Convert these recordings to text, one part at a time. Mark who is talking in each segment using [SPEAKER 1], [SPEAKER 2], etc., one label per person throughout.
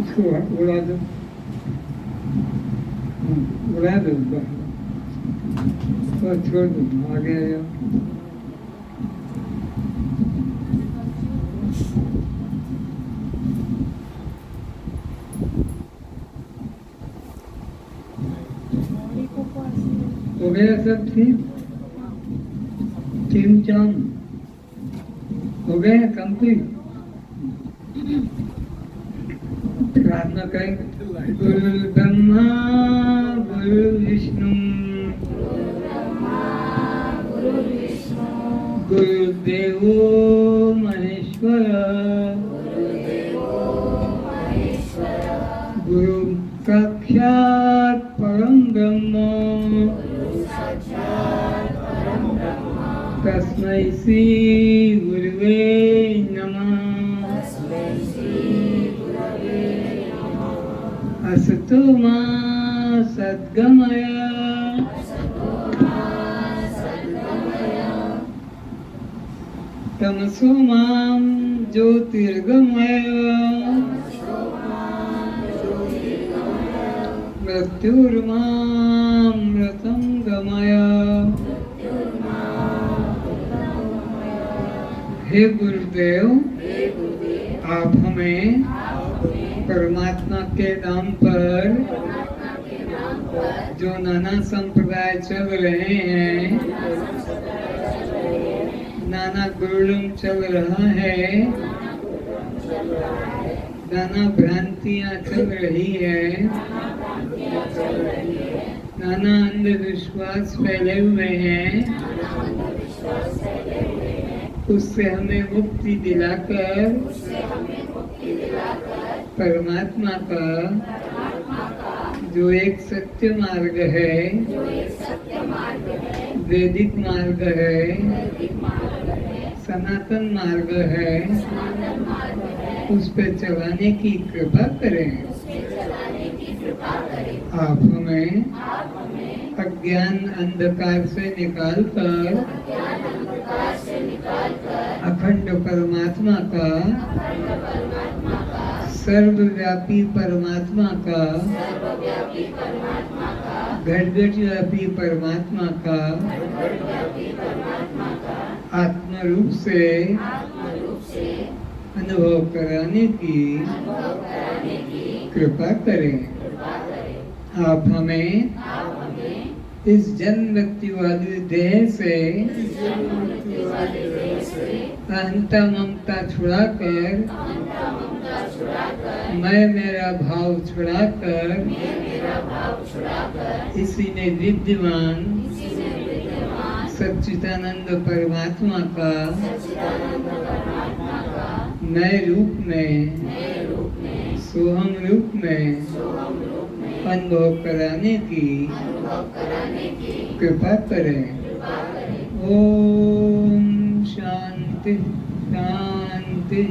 [SPEAKER 1] इसको उड़ा दो, उड़ा दो, बस छोड़ दो, आगे आ जाओ। हो गया सब ठीक? टीम चाम हो गया कंप्लीट? प्रार्थना करेंगे। गुरु ब्रह्मा गुरु विष्णु गुरुदेवो महेश्वर गुरु साक्षात् परम ब्रह्म तस्मै श्री गुरुवे नमः। असतो मा सद्गमय तमसो मां ज्योतिर्गमय मृत्युर्मामृतं गमय। हे गुरुदेव, आप हमें परमात्मा के नाम पर जो नाना संप्रदाय चल रहे हैं, नाना गुरुडम चल रहा है, नाना भ्रांतियां चल रही है, नाना अंधविश्वास फैले हुए हैं, उससे हमें मुक्ति दिलाकर परमात्मा का जो एक सत्य मार्ग है, वैदिक मार्ग है, सनातन मार्ग है, उस पे चलाने की कृपा करें। आप हमें अज्ञान अंधकार से निकालकर अखंड परमात्मा का, सर्वव्यापी परमात्मा का, घट-घट व्यापी परमात्मा का आत्म रूप से अनुभव कराने की कृपा करें। आप हमें इस जन्म मृत्यु वाली देह से अहंता ममता छुड़ाकर, मैं मेरा भाव छुड़ाकर इसी में विद्यमान सच्चिदानंद परमात्मा का नए रूप में, सोहम रूप में अनुभव कराने की कृपा करें। ओम शांति शांति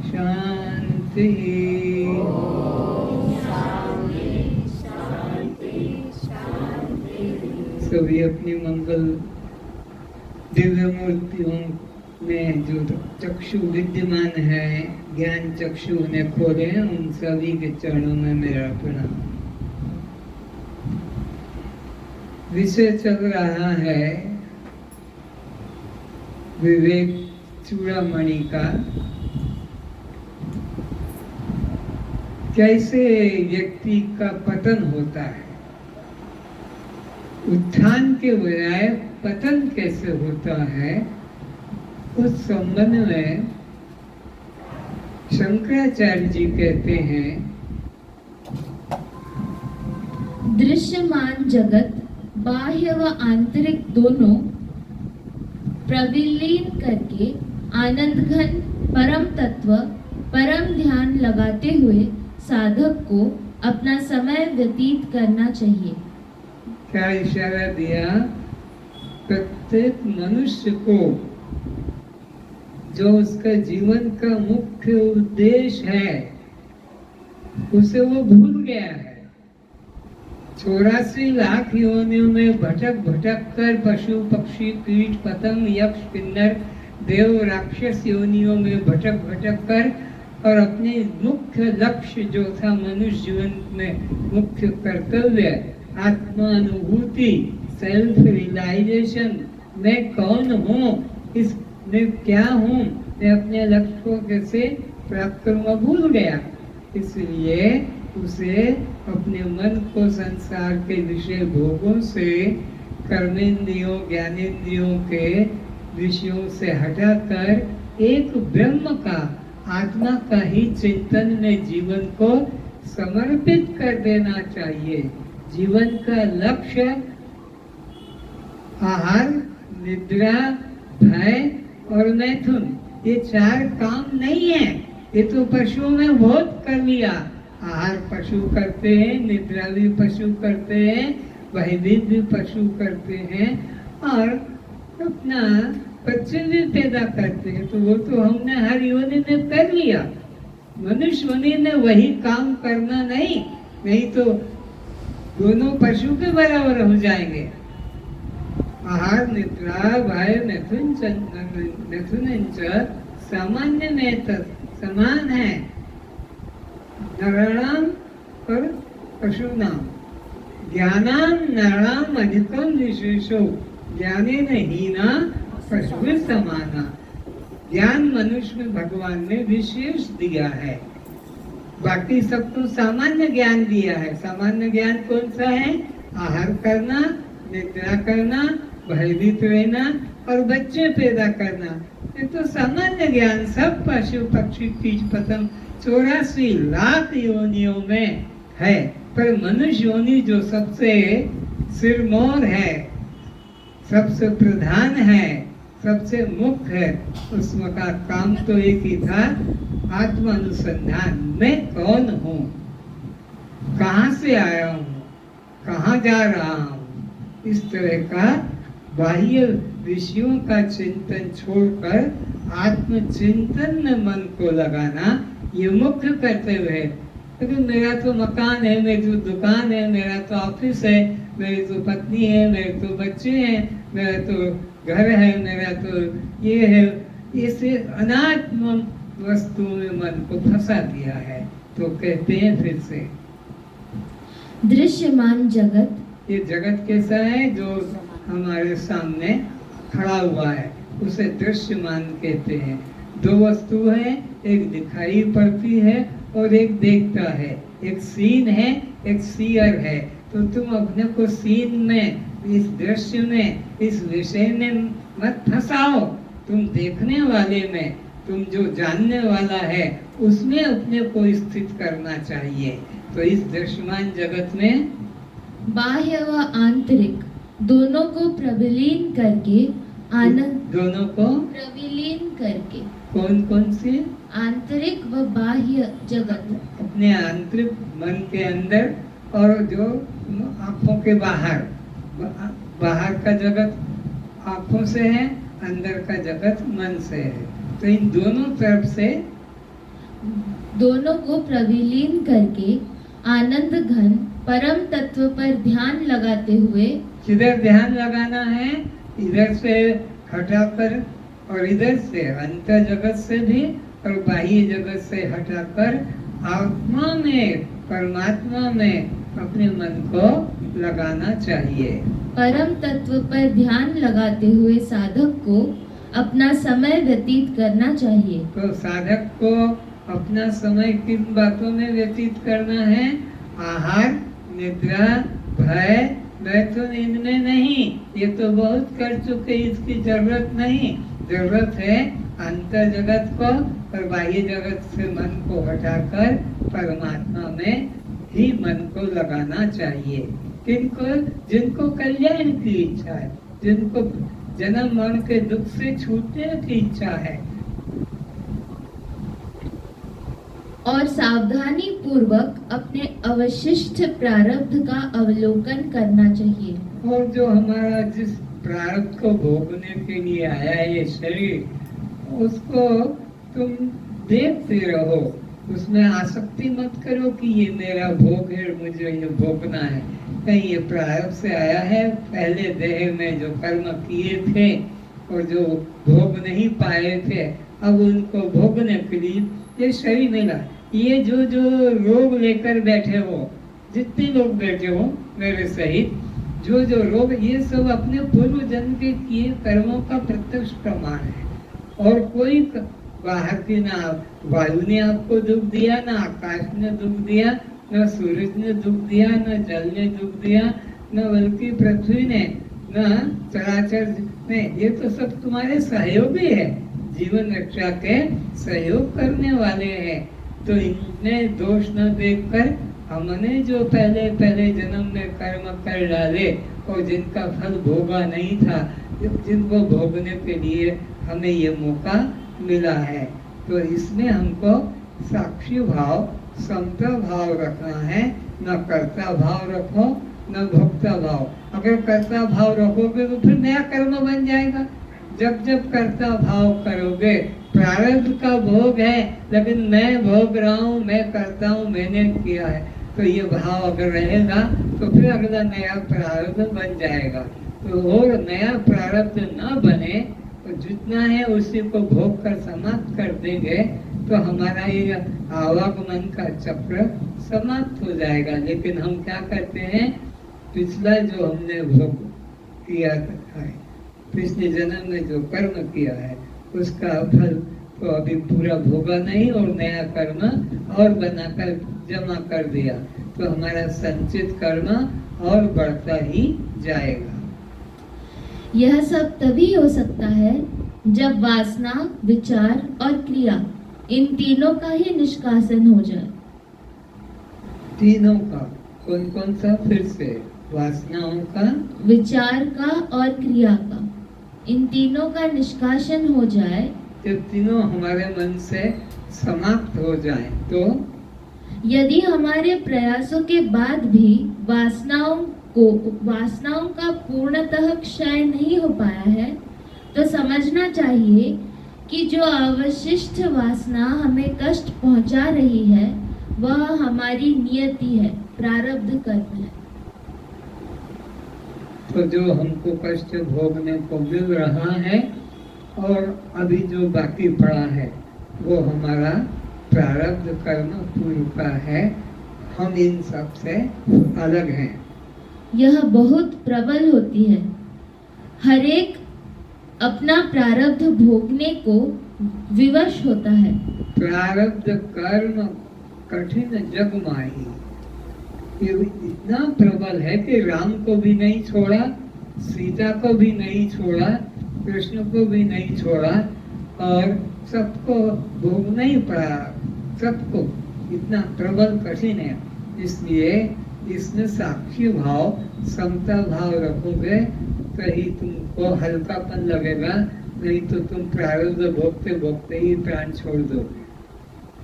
[SPEAKER 1] शांति। सभी अपनी मंगल दिव्य मूर्तियों में जो चक्षु विद्यमान है, ज्ञान चक्षु उन्हें खोले, उन सभी के चरणों में मेरा प्रणाम। विषय चल रहा है विवेक चूड़ामणि का, कैसे व्यक्ति का पतन होता है, उत्थान के बजाय पतन कैसे होता है, उस संबंध में शंकराचार्य जी कहते हैं,
[SPEAKER 2] दृश्यमान जगत बाह्य व आंतरिक दोनों प्रविलीन करके आनंद घन परम तत्व परम ध्यान लगाते हुए साधक को अपना समय व्यतीत करना चाहिए।
[SPEAKER 1] क्या इशारा दिया? प्रत्येक मनुष्य को जो उसका जीवन का मुख्य उद्देश्य है, उसे वो भूल गया है। 84 लाख योनियों में भटक भटक कर पशु पक्षी कीट पतंग यक्ष किन्नर देव राक्षस योनियों में भटक भटक कर और अपने मुख्य लक्ष्य जो था मनुष्य जीवन में मुख्य कर्तव्य आत्मानुभूति सेल्फ रियलाइजेशन, मैं कौन हूँ, इस मैं क्या हूँ, मैं अपने लक्ष्य को कैसे प्राप्त करूँगा, भूल गया। इसलिए उसे अपने मन को संसार के विषय भोगों से, कर्मेंद्रियों ज्ञानेंद्रियों के विषयों से हटाकर एक ब्रह्म का, आत्मा का ही चिंतन में जीवन को समर्पित कर देना चाहिए। जीवन का लक्ष्य आहार, निद्रा, भय और मैथुन, ये चार काम नहीं है। ये तो पशुओं में बहुत कर लिया। आहार पशु करते हैं, निद्रा भी पशु करते हैं, भयभीत भी पशु करते हैं और अपना बच्चे भी पैदा करते हैं। तो वो तो हमने हर योनि में कर लिया। मनुष्य योनि में वही काम करना नहीं, नहीं तो दोनों पशु के बराबर हो जाएंगे। आहार निद्रा भय मैथुन सामान्य में समान है नराणाम और पशुनाम। ज्ञानाम नराणाम अधिकम विशेषो ज्ञानेन हीना पशु समाना। ज्ञान मनुष्य में भगवान ने विशेष दिया है, बाकी सब तो सामान्य ज्ञान दिया है। सामान्य ज्ञान कौन सा है? आहार करना, निद्रा करना, भयभीत रहना और बच्चे पैदा करना। ये तो सामान्य ज्ञान सब पशु पक्षी कीट पतंग 84 लाख योनियों में है। पर मनुष्य योनि जो सबसे सिरमौर है, सबसे प्रधान है, सबसे मुख्य है, उसमें का काम तो एक ही था, आत्मानुसंधान। मैं कौन हूँ, कहाँ से आया हूँ, कहाँ जा रहा हूँ, इस तरह का बाह्य विषयों का चिंतन छोड़कर आत्मचिंतन में मन को लगाना, ये मुख्य कर्तव्य है। क्योंकि मेरा तो मकान है, मेरी तो दुकान है, मेरा तो ऑफिस है, मेरी तो पत्नी है, मेरे तो बच्चे हैं, मेरा तो घर है, मेरा तो ये है, इसे अनात्म वस्तु में मन को फंसा दिया है। तो कहते हैं फिर से,
[SPEAKER 2] दृश्यमान जगत,
[SPEAKER 1] ये जगत कैसा है? जो हमारे सामने खड़ा हुआ है उसे दृश्यमान कहते हैं। दो वस्तु है, एक दिखाई पड़ती है और एक देखता है। एक सीन है, एक सीयर है। तो तुम अपने को सीन में, इस दृश्य में, इस विषय में मत फंसाओ। तुम देखने वाले में, तुम जो जानने वाला है उसमें अपने को स्थित करना चाहिए। तो इस दृश्यमान जगत में
[SPEAKER 2] बाह्य व आंतरिक दोनों को प्रविलीन करके आनंद,
[SPEAKER 1] दोनों को
[SPEAKER 2] प्रविलीन करके,
[SPEAKER 1] कौन कौन से?
[SPEAKER 2] आंतरिक व बाह्य जगत,
[SPEAKER 1] अपने आंतरिक मन के अंदर और जो आंखों के बाहर। बाहर का जगत आंखों से है, अंदर का जगत मन से है। तो इन दोनों तरफ से
[SPEAKER 2] दोनों को प्रविलीन करके आनंद घन परम तत्व पर ध्यान लगाते हुए,
[SPEAKER 1] किधर ध्यान लगाना है? इधर से हटाकर और इधर से, अंतर जगत से भी और बाह्य जगत से हटाकर आत्मा में, परमात्मा में अपने मन को लगाना चाहिए।
[SPEAKER 2] परम तत्व पर ध्यान लगाते हुए साधक को अपना समय व्यतीत करना चाहिए।
[SPEAKER 1] तो साधक को अपना समय किन बातों में व्यतीत करना है? आहार, निद्रा, भय, मैथुन, इनमें नहीं। ये तो बहुत कर चुके, इसकी जरूरत नहीं। जरूरत है अंतर जगत को और बाह्य जगत से मन को हटाकर परमात्मा में ही मन को लगाना चाहिए। किनको? जिनको कल्याण की इच्छा है, जिनको जन्म मरण के दुख से छूटने की इच्छा है।
[SPEAKER 2] और सावधानी पूर्वक अपने अवशिष्ट प्रारब्ध का अवलोकन करना चाहिए।
[SPEAKER 1] और जो हमारा जिस प्रारब्ध को भोगने के लिए आया है ये शरीर, उसको तुम देखते रहो, उसमें आसक्ति मत करो कि ये मेरा भोग है, मुझे ये भोगना है। कहीं ये प्रारब्ध से आया है, पहले देह में जो कर्म किए थे और जो भोग नहीं पाए थे अब उनको भोगने के लिए ये शरीर मिला। ये जो जो रोग लेकर बैठे हो, जितने लोग बैठे हो मेरे सहित, जो जो रोग, ये सब अपने पूर्व जन्म के किए कर्मों का प्रत्यक्ष प्रमाण है। और कोई बाहर की, ना वायु ने आपको दुख दिया, ना आकाश ने दुख दिया, न सूरज ने दुख दिया, न जल ने दुख दिया, न बल्कि पृथ्वी ने, न चराचर ने। ये तो सब तुम्हारे सहयोगी है, जीवन रक्षा के सहयोग करने वाले हैं। तो इनमें दोष न देखकर हमने जो पहले पहले जन्म में कर्म कर डाले और जिनका फल भोगा नहीं था, जिनको भोगने के लिए हमें ये मौका मिला है, तो इसमें हमको साक्षी भाव, समता भाव रखना है। न कर्ता भाव रखो, न भोक्ता भाव। अगर कर्ता भाव रखोगे तो फिर नया कर्म बन जाएगा। जब जब कर्ता भाव करोगे, प्रारब्ध का भोग है लेकिन मैं भोग रहा हूँ, मैं करता हूँ, मैंने किया है, तो ये भाव अगर रहेगा तो फिर अगला नया प्रारब्ध बन जाएगा। तो और नया प्रारब्ध न बने तो जितना है उसी को भोग कर समाप्त कर देंगे तो हमारा ये आवागमन का चक्र समाप्त हो जाएगा। लेकिन हम क्या करते हैं, पिछला जो हमने भोग किया है, पिछले जन्म में जो कर्म किया है उसका फल तो अभी पूरा भोगा नहीं और नया कर्म और बनाकर जमा कर दिया, तो हमारा संचित कर्म और बढ़ता ही जाएगा।
[SPEAKER 2] यह सब तभी हो सकता है जब वासना, विचार और क्रिया, इन तीनों का ही निष्कासन हो जाए।
[SPEAKER 1] तीनों का कौन कौन सा? फिर से, वासनाओं का,
[SPEAKER 2] विचार का और क्रिया का, इन तीनों का निष्कासन हो जाए।
[SPEAKER 1] जब तीनों हमारे मन से समाप्त हो जाएं, तो
[SPEAKER 2] यदि हमारे प्रयासों के बाद भी वासनाओं का पूर्णतः क्षय नहीं हो पाया है, तो समझना चाहिए कि जो अवशिष्ट वासना हमें कष्ट पहुंचा रही है वह हमारी नियति है, प्रारब्ध कर्म है।
[SPEAKER 1] तो जो हमको कष्ट भोगने को मिल रहा है और अभी जो बाकी पड़ा है वो हमारा प्रारब्ध कर्म पूर्व का है। हम इन सब से अलग हैं।
[SPEAKER 2] यह बहुत प्रबल होती है। हर एक अपना प्रारब्ध भोगने को विवश होता है।
[SPEAKER 1] प्रारब्ध कर्म कठिन जग माही, ये इतना प्रबल है कि राम को भी नहीं छोड़ा, सीता को भी नहीं छोड़ा, कृष्ण को भी नहीं छोड़ा और सबको भोगना ही पड़ा। सबको इतना प्रबल कठिन है। इसलिए इसमें साक्षी भाव, समता भाव रखोगे तो ही तुमको हल्कापन लगेगा, नहीं तो तुम प्रारब्ध भोगते भोगते ही प्राण छोड़ दोगे।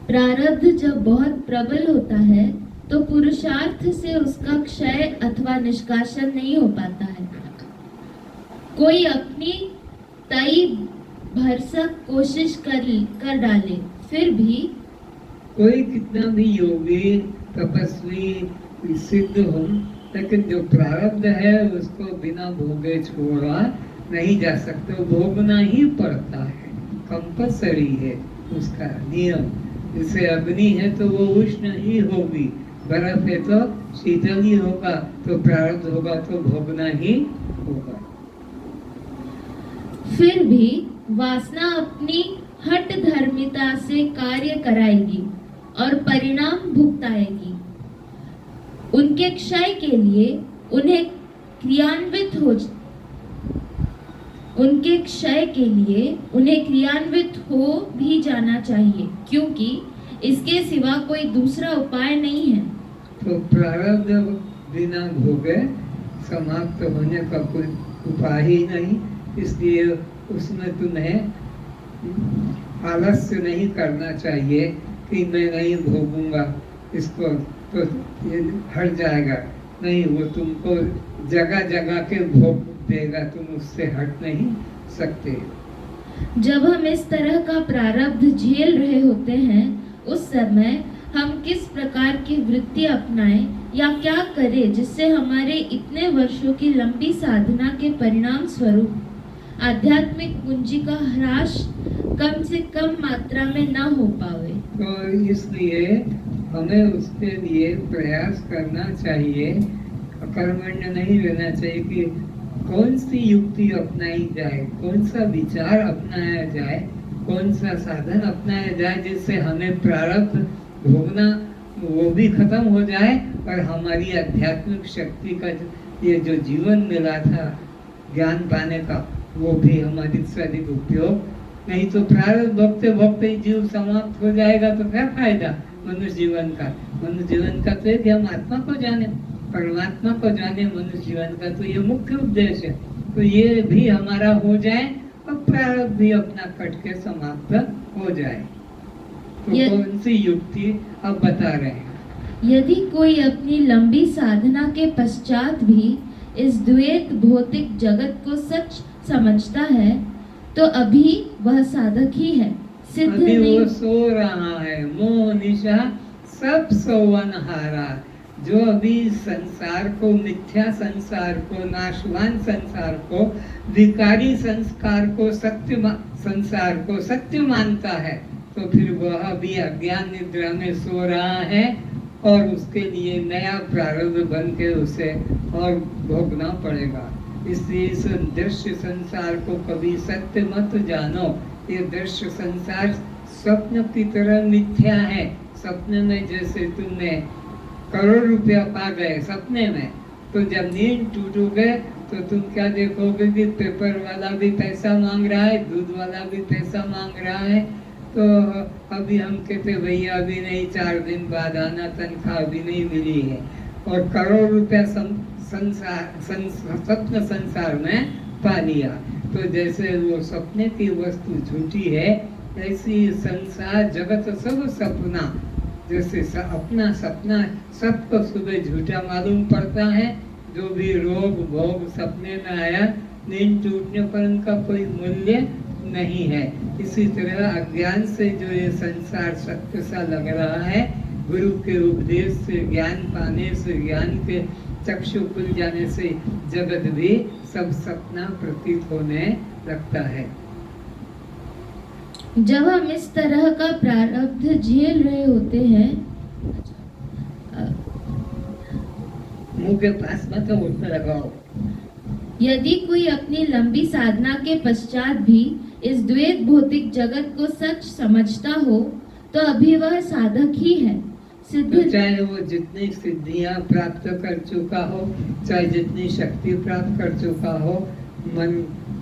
[SPEAKER 2] प्रारब्ध जब बहुत प्रबल होता है तो पुरुषार्थ से उसका क्षय अथवा निष्कासन नहीं हो पाता है। कोई अपनी तई भरसक कोशिश कर डाले, फिर भी
[SPEAKER 1] कोई कितना भी योगी, तपस्वी, सिद्ध हो, लेकिन जो प्रारब्ध है उसको बिना भोगे छोड़ा नहीं जा सकते। भोगना ही पड़ता है, कंपल्सरी है उसका नियम। जैसे अग्नि है तो वो उष्ण ही होगी, बर्फ है तो शीतल ही होगा, तो प्रारब्ध होगा तो भोगना ही होगा।
[SPEAKER 2] फिर भी वासना अपनी हठ धर्मिता से कार्य कराएगी और परिणाम भुगताएगी। उनके क्षय के लिए उन्हें क्रियान्वित हो भी जाना चाहिए, क्योंकि इसके सिवा कोई दूसरा उपाय नहीं है।
[SPEAKER 1] तो प्रारब्ध बिना भोगे समाप्त होने का कोई उपाय ही नहीं। इसलिए उसमें तुम्हें आलस्य नहीं करना चाहिए कि मैं नहीं भोगूंगा इसको तो ये हट जाएगा। नहीं, वो तुमको जगह जगह के भोग देगा, तुम उससे हट नहीं सकते।
[SPEAKER 2] जब हम इस तरह का प्रारब्ध झेल रहे होते हैं, उस समय हम किस प्रकार की वृत्ति अपनाएं या क्या करें जिससे हमारे इतने वर्षों की लंबी साधना के परिणाम स्वरूप आध्यात्मिक पूंजी का ह्रास कम से कम मात्रा में न हो पावे।
[SPEAKER 1] तो इसलिए हमें उसके लिए प्रयास करना चाहिए, कर्मण्य नहीं रहना चाहिए कि कौन सी युक्ति अपनाई जाए, कौन सा विचार अपनाया जाए, कौन सा साधन अपनाया जाए जिससे हमें प्रारब्ध भोगना वो भी खत्म हो जाए और हमारी आध्यात्मिक शक्ति का ये जो जीवन मिला था ज्ञान पाने का वो भी हमारी अधिक उपयोग। नहीं तो प्रारब्ध भोगते भोगते जीव समाप्त हो जाएगा तो क्या फायदा मनुष्य जीवन का। मनुष्य जीवन का तो है कि हम आत्मा को जाने, परमात्मा को जाने। मनुष्य जीवन का तो ये मुख्य उद्देश्य है। तो ये भी हमारा हो जाए और प्रारब्ध भी अपना कट के समाप्त हो जाए। तो कौन सी युक्ति अब बता रहे हैं।
[SPEAKER 2] यदि कोई अपनी लंबी साधना के पश्चात भी इस द्वैत भौतिक जगत को सच समझता है तो अभी वह साधक ही है, सिद्ध
[SPEAKER 1] अभी
[SPEAKER 2] नहीं।
[SPEAKER 1] वो सो रहा है, मोह निशा सब सौवन हारा। जो अभी संसार को, मिथ्या संसार को, नाशवान संसार को, विकारी संस्कार को, सत्य संसार को सत्य मानता है तो फिर वह भी अज्ञान निद्रा में सो रहा है और उसके लिए नया प्रारब्ध बन के उसे और भोगना पड़ेगा। इसलिए इस दृश्य संसार को कभी सत्य मत जानो। ये दृश्य संसार स्वप्न की तरह मिथ्या है। सपने में जैसे तुमने करोड़ रुपया पा गए सपने में, तो जब नींद टूटोगे तो तुम क्या देखोगे कि पेपर वाला भी पैसा मांग रहा है, दूध वाला भी पैसा मांग रहा है। तो अभी हम कहते भैया अभी नहीं, 4 दिन बाद आना, तनख्वाह अभी नहीं मिली है। और करोड़ रुपया स्वप्न संसार में पा लिया। तो जैसे वो सपने की वस्तु झूठी है, ऐसी संसार जगत सब सपना। जैसे अपना सपना सबको सुबह झूठा मालूम पड़ता है। जो भी रोग भोग सपने में आया, नींद टूटने पर उनका कोई मूल्य नहीं है। इसी तरह अज्ञान से जो ये संसार सत्य सा लग रहा है, गुरु के उपदेश से, ज्ञान पाने से, ज्ञान के चक्षु खुल जाने से जगत भी सब सपना प्रतीत होने लगता है।
[SPEAKER 2] जब हम इस तरह का प्रारब्ध झेल रहे होते हैं,
[SPEAKER 1] मुंह के पास मत उठने लगाओ।
[SPEAKER 2] यदि कोई अपनी लंबी साधना के पश्चात भी इस द्वैत भौतिक जगत को सच समझता हो तो अभी वह साधक ही है, सिद्ध।
[SPEAKER 1] तो चाहे वो जितनी सिद्धियां प्राप्त कर चुका हो, चाहे जितनी शक्ति प्राप्त कर चुका हो, मन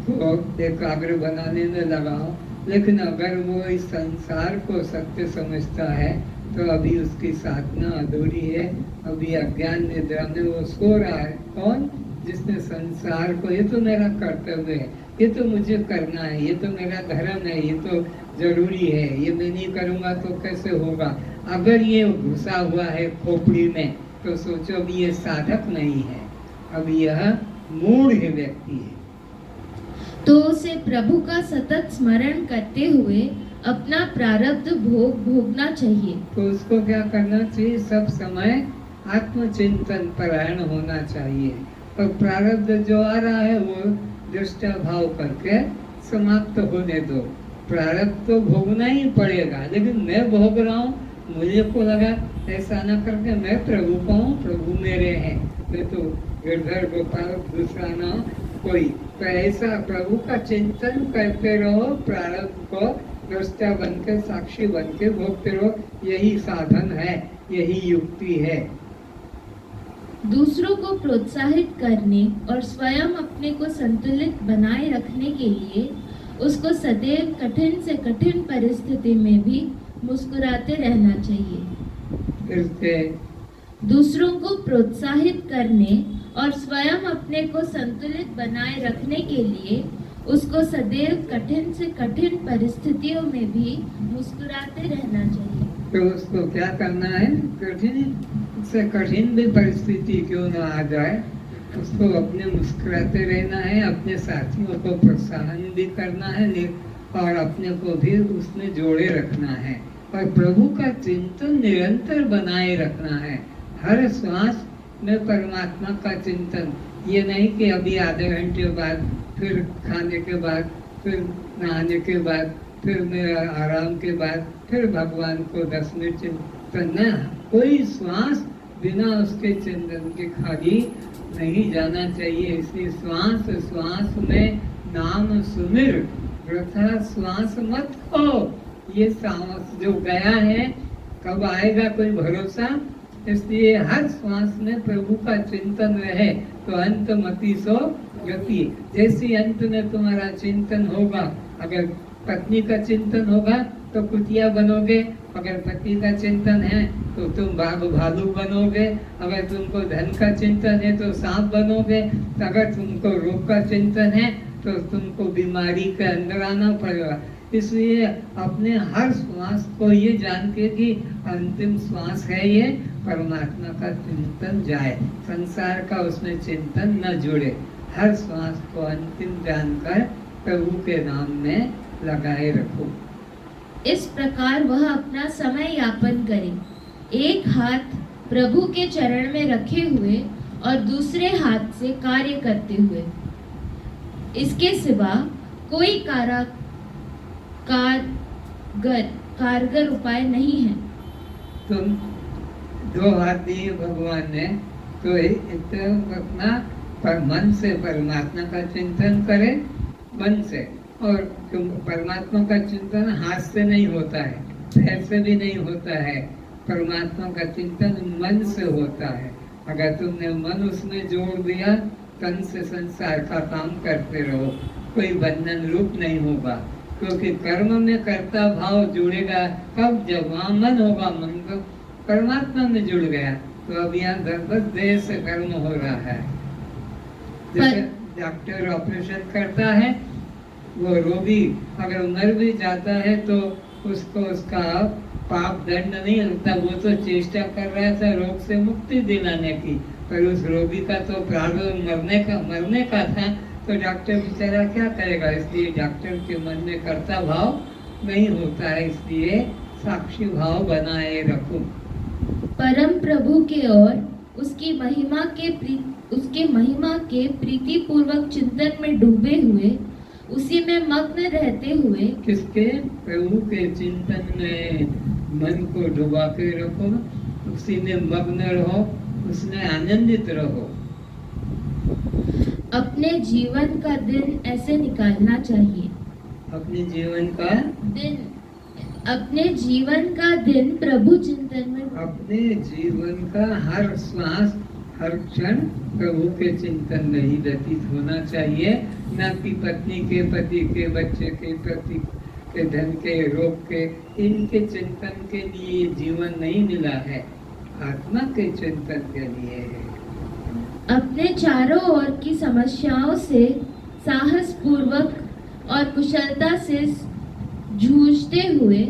[SPEAKER 1] को एकाग्र बनाने में लगा हो, लेकिन अगर वो इस संसार को सत्य समझता है तो अभी उसकी साधना अधूरी है। अभी अज्ञान निद्रा में वो सो रहा है। कौन? जिसने संसार को, ये तो मेरा कर्तव्य है, ये तो मुझे करना है, ये तो मेरा धर्म है, ये तो जरूरी है, ये मैं नहीं करूँगा तो कैसे होगा। अगर ये घुसा हुआ है खोपड़ी में तो सोचो अभी ये साधक नहीं है, अब यह मूढ़ व्यक्ति है।
[SPEAKER 2] तो उसे प्रभु का सतत स्मरण करते हुए अपना प्रारब्ध भोगना चाहिए।
[SPEAKER 1] तो उसको क्या करना चाहिए? सब समय आत्मचिंतन परायण होना चाहिए। और प्रारब्ध जो आ रहा है वो दृष्टा भाव करके समाप्त होने दो। प्रारब्ध तो भोगना ही पड़ेगा, लेकिन मैं भोग रहा हूँ, मुझे को लगा ऐसा ना करके मैं प्रभु का हूँ, प्रभु मेरे हैं, मैं तो गिरधर गोपाल दूसरा ना कोई। तो ऐसा प्रभु का चिंतन करते रहो, प्रारब्ध को दृष्टा बन के, साक्षी बन के भोगते रहो। यही साधन है, यही युक्ति है।
[SPEAKER 2] दूसरों को प्रोत्साहित करने और स्वयं अपने को संतुलित बनाए रखने के लिए उसको सदैव कठिन से कठिन परिस्थिति में भी मुस्कुराते रहना चाहिए। दूसरों को प्रोत्साहित करने और स्वयं अपने को संतुलित बनाए रखने के लिए उसको सदैव कठिन से कठिन परिस्थितियों में भी मुस्कुराते रहना चाहिए।
[SPEAKER 1] तो उसको क्या करना है? कठिन से कठिन भी परिस्थिति क्यों ना आ जाए, उसको अपने मुस्कुराते रहना है, अपने साथियों को प्रोत्साहन भी करना है और अपने को भी उसमें जोड़े रखना है। और प्रभु का चिंतन निरंतर बनाए रखना है। हर श्वास में परमात्मा का चिंतन। ये नहीं कि अभी आधे घंटे बाद फिर खाने के बाद, फिर नहाने के बाद, फिर मेरा आराम के बाद, फिर भगवान को 10 मिनट चिंतन न, कोई श्वास बिना उसके चिंतन के खाली नहीं जाना चाहिए। इसलिए श्वास श्वास में नाम सुमिर, वृथा श्वास मत खो। ये सांस जो गया है कब आएगा कोई भरोसा, इसलिए हर श्वास में प्रभु का चिंतन रहे तो अंत मति सो गति। जैसे अंत में तुम्हारा चिंतन होगा, अगर पत्नी का चिंतन होगा तो कुतिया बनोगे, अगर पति का चिंतन है तो तुम बाघ भालू बनोगे, अगर तुमको धन का चिंतन है तो सांप बनोगे, अगर तुमको रोग का चिंतन है तो तुमको बीमारी के अंदर आना पड़ेगा। इसलिए अपने हर श्वास को ये जान के कि अंतिम श्वास है ये, परमात्मा का चिंतन जाए, संसार का उसमें चिंतन न जुड़े। हर श्वास को अंतिम जानकर प्रभु के नाम में लगाए रखो।
[SPEAKER 2] इस प्रकार वह अपना समय यापन करे, एक हाथ प्रभु के चरण में रखे हुए और दूसरे हाथ से कार्य करते हुए। इसके सिवा कोई कारगर उपाय नहीं है।
[SPEAKER 1] तुम 2 हाथ दिए भगवान ने, तो एक तो अपना मन से परमात्मा का चिंतन करे, मन से। और तुम परमात्मा का चिंतन हाथ से नहीं होता है, पैर से भी नहीं होता है, परमात्मा का चिंतन मन से होता है। अगर तुमने मन उसमें जोड़ दिया, तन से संसार का काम करते रहो, कोई बंधन रूप नहीं होगा, क्योंकि कर्म में कर्ता भाव जुड़ेगा कब, जब वहाँ मन होगा, मन तो परमात्मा में जुड़ गया। तो अब यहाँ बस देह से कर्म हो रहा है। जैसे डॉक्टर ऑपरेशन करता है, वो रोगी अगर मर भी जाता है तो उसको उसका पाप दंड नहीं लगता, वो तो चेष्टा कर रहा था रोग से मुक्ति दिलाने की, पर उस रोगी का तो प्रारंभ मरने का था, तो डॉक्टर बेचारा क्या करेगा। इसलिए डॉक्टर के मन में कर्ता भाव नहीं होता है, इसलिए साक्षी भाव बनाए रखो।
[SPEAKER 2] परम प्रभु के और उसकी महिमा के प्रीति पूर्वक चिंतन में डूबे हुए, उसी में मग्न रहते हुए,
[SPEAKER 1] किसके, प्रभु के चिंतन में मन को डुबा के रखो, उसी में मग्न रहो, उसमें आनंदित रहो।
[SPEAKER 2] अपने जीवन का दिन ऐसे निकालना चाहिए।
[SPEAKER 1] अपने जीवन का दिन प्रभु चिंतन में, अपने जीवन का हर श्वास हर क्षण प्रभु के चिंतन में ही व्यतीत होना चाहिए, न कि पत्नी के, पति के, बच्चे के, पति के, धन के, रोग के, इनके चिंतन के लिए जीवन नहीं मिला है, आत्मा के चिंतन के लिए है।
[SPEAKER 2] अपने चारों ओर की समस्याओं से साहस पूर्वक और कुशलता से जूझते हुए,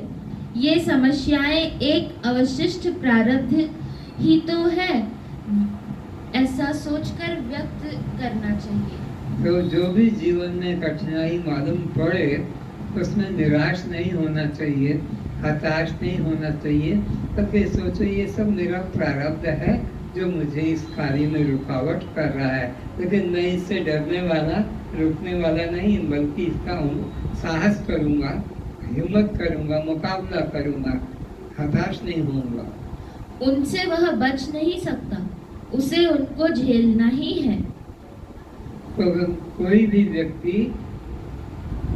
[SPEAKER 2] ये समस्याएं एक अवशिष्ट प्रारब्ध ही तो है, ऐसा सोचकर व्यक्त करना चाहिए।
[SPEAKER 1] तो जो भी जीवन में कठिनाई मालूम पड़े, उसमें निराश नहीं होना चाहिए, हताश नहीं होना चाहिए, तब सोचो ये सब मेरा प्रारब्ध है जो मुझे इस कार्य में रुकावट कर रहा है, लेकिन मैं इससे डरने वाला, रुकने वाला नहीं, बल्कि इसका साहस करूंगा, हिम्मत करूंगा, मुकाबला करूंगा, हताश नहीं होऊंगा।
[SPEAKER 2] उनसे वह बच नहीं सकता, उसे उनको झेलना ही है।
[SPEAKER 1] तो कोई भी व्यक्ति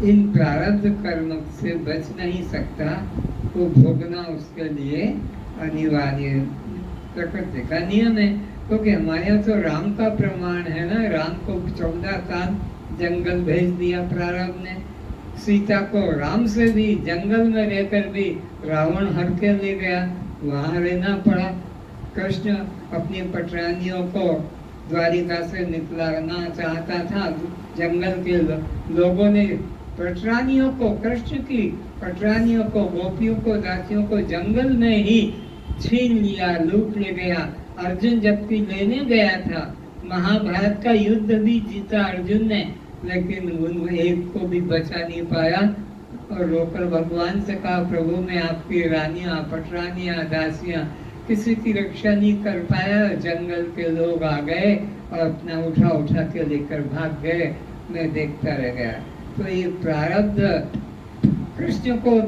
[SPEAKER 1] इन प्रारब्ध कर्म से बच नहीं सकता, वो भोगना उसके लिए अनिवार्य, प्रकृति का नियम है। क्योंकि हमारे यहाँ तो राम का प्रमाण है ना, राम को 14 साल जंगल भेज दिया प्रारब्ध ने, सीता को राम से भी जंगल में रहकर भी रावण हर के ले गया, वहाँ रहना पड़ा। कृष्ण अपनी पटरानियों को द्वारिका से निकलना चाहता था, जंगल के लोगों ने पटरानियों को, कृष्ण की पटरानियों को, गोपियों को, दासियों को जंगल में ही छीन लिया, लूट ले गया। अर्जुन जबकि लेने गया था, महाभारत का युद्ध भी जीता अर्जुन ने, लेकिन उन एक को भी बचा नहीं पाया और रोकर भगवान से कहा, प्रभु मैं आपकी रानियां, पटरानियां, दासियां, किसी की रक्षा नहीं कर पाया। जंगल के लोग आ गए और अपना उठा के लेकर भाग गए मैं देखता रह गया। तो ये प्रारब्ध, कृष्ण को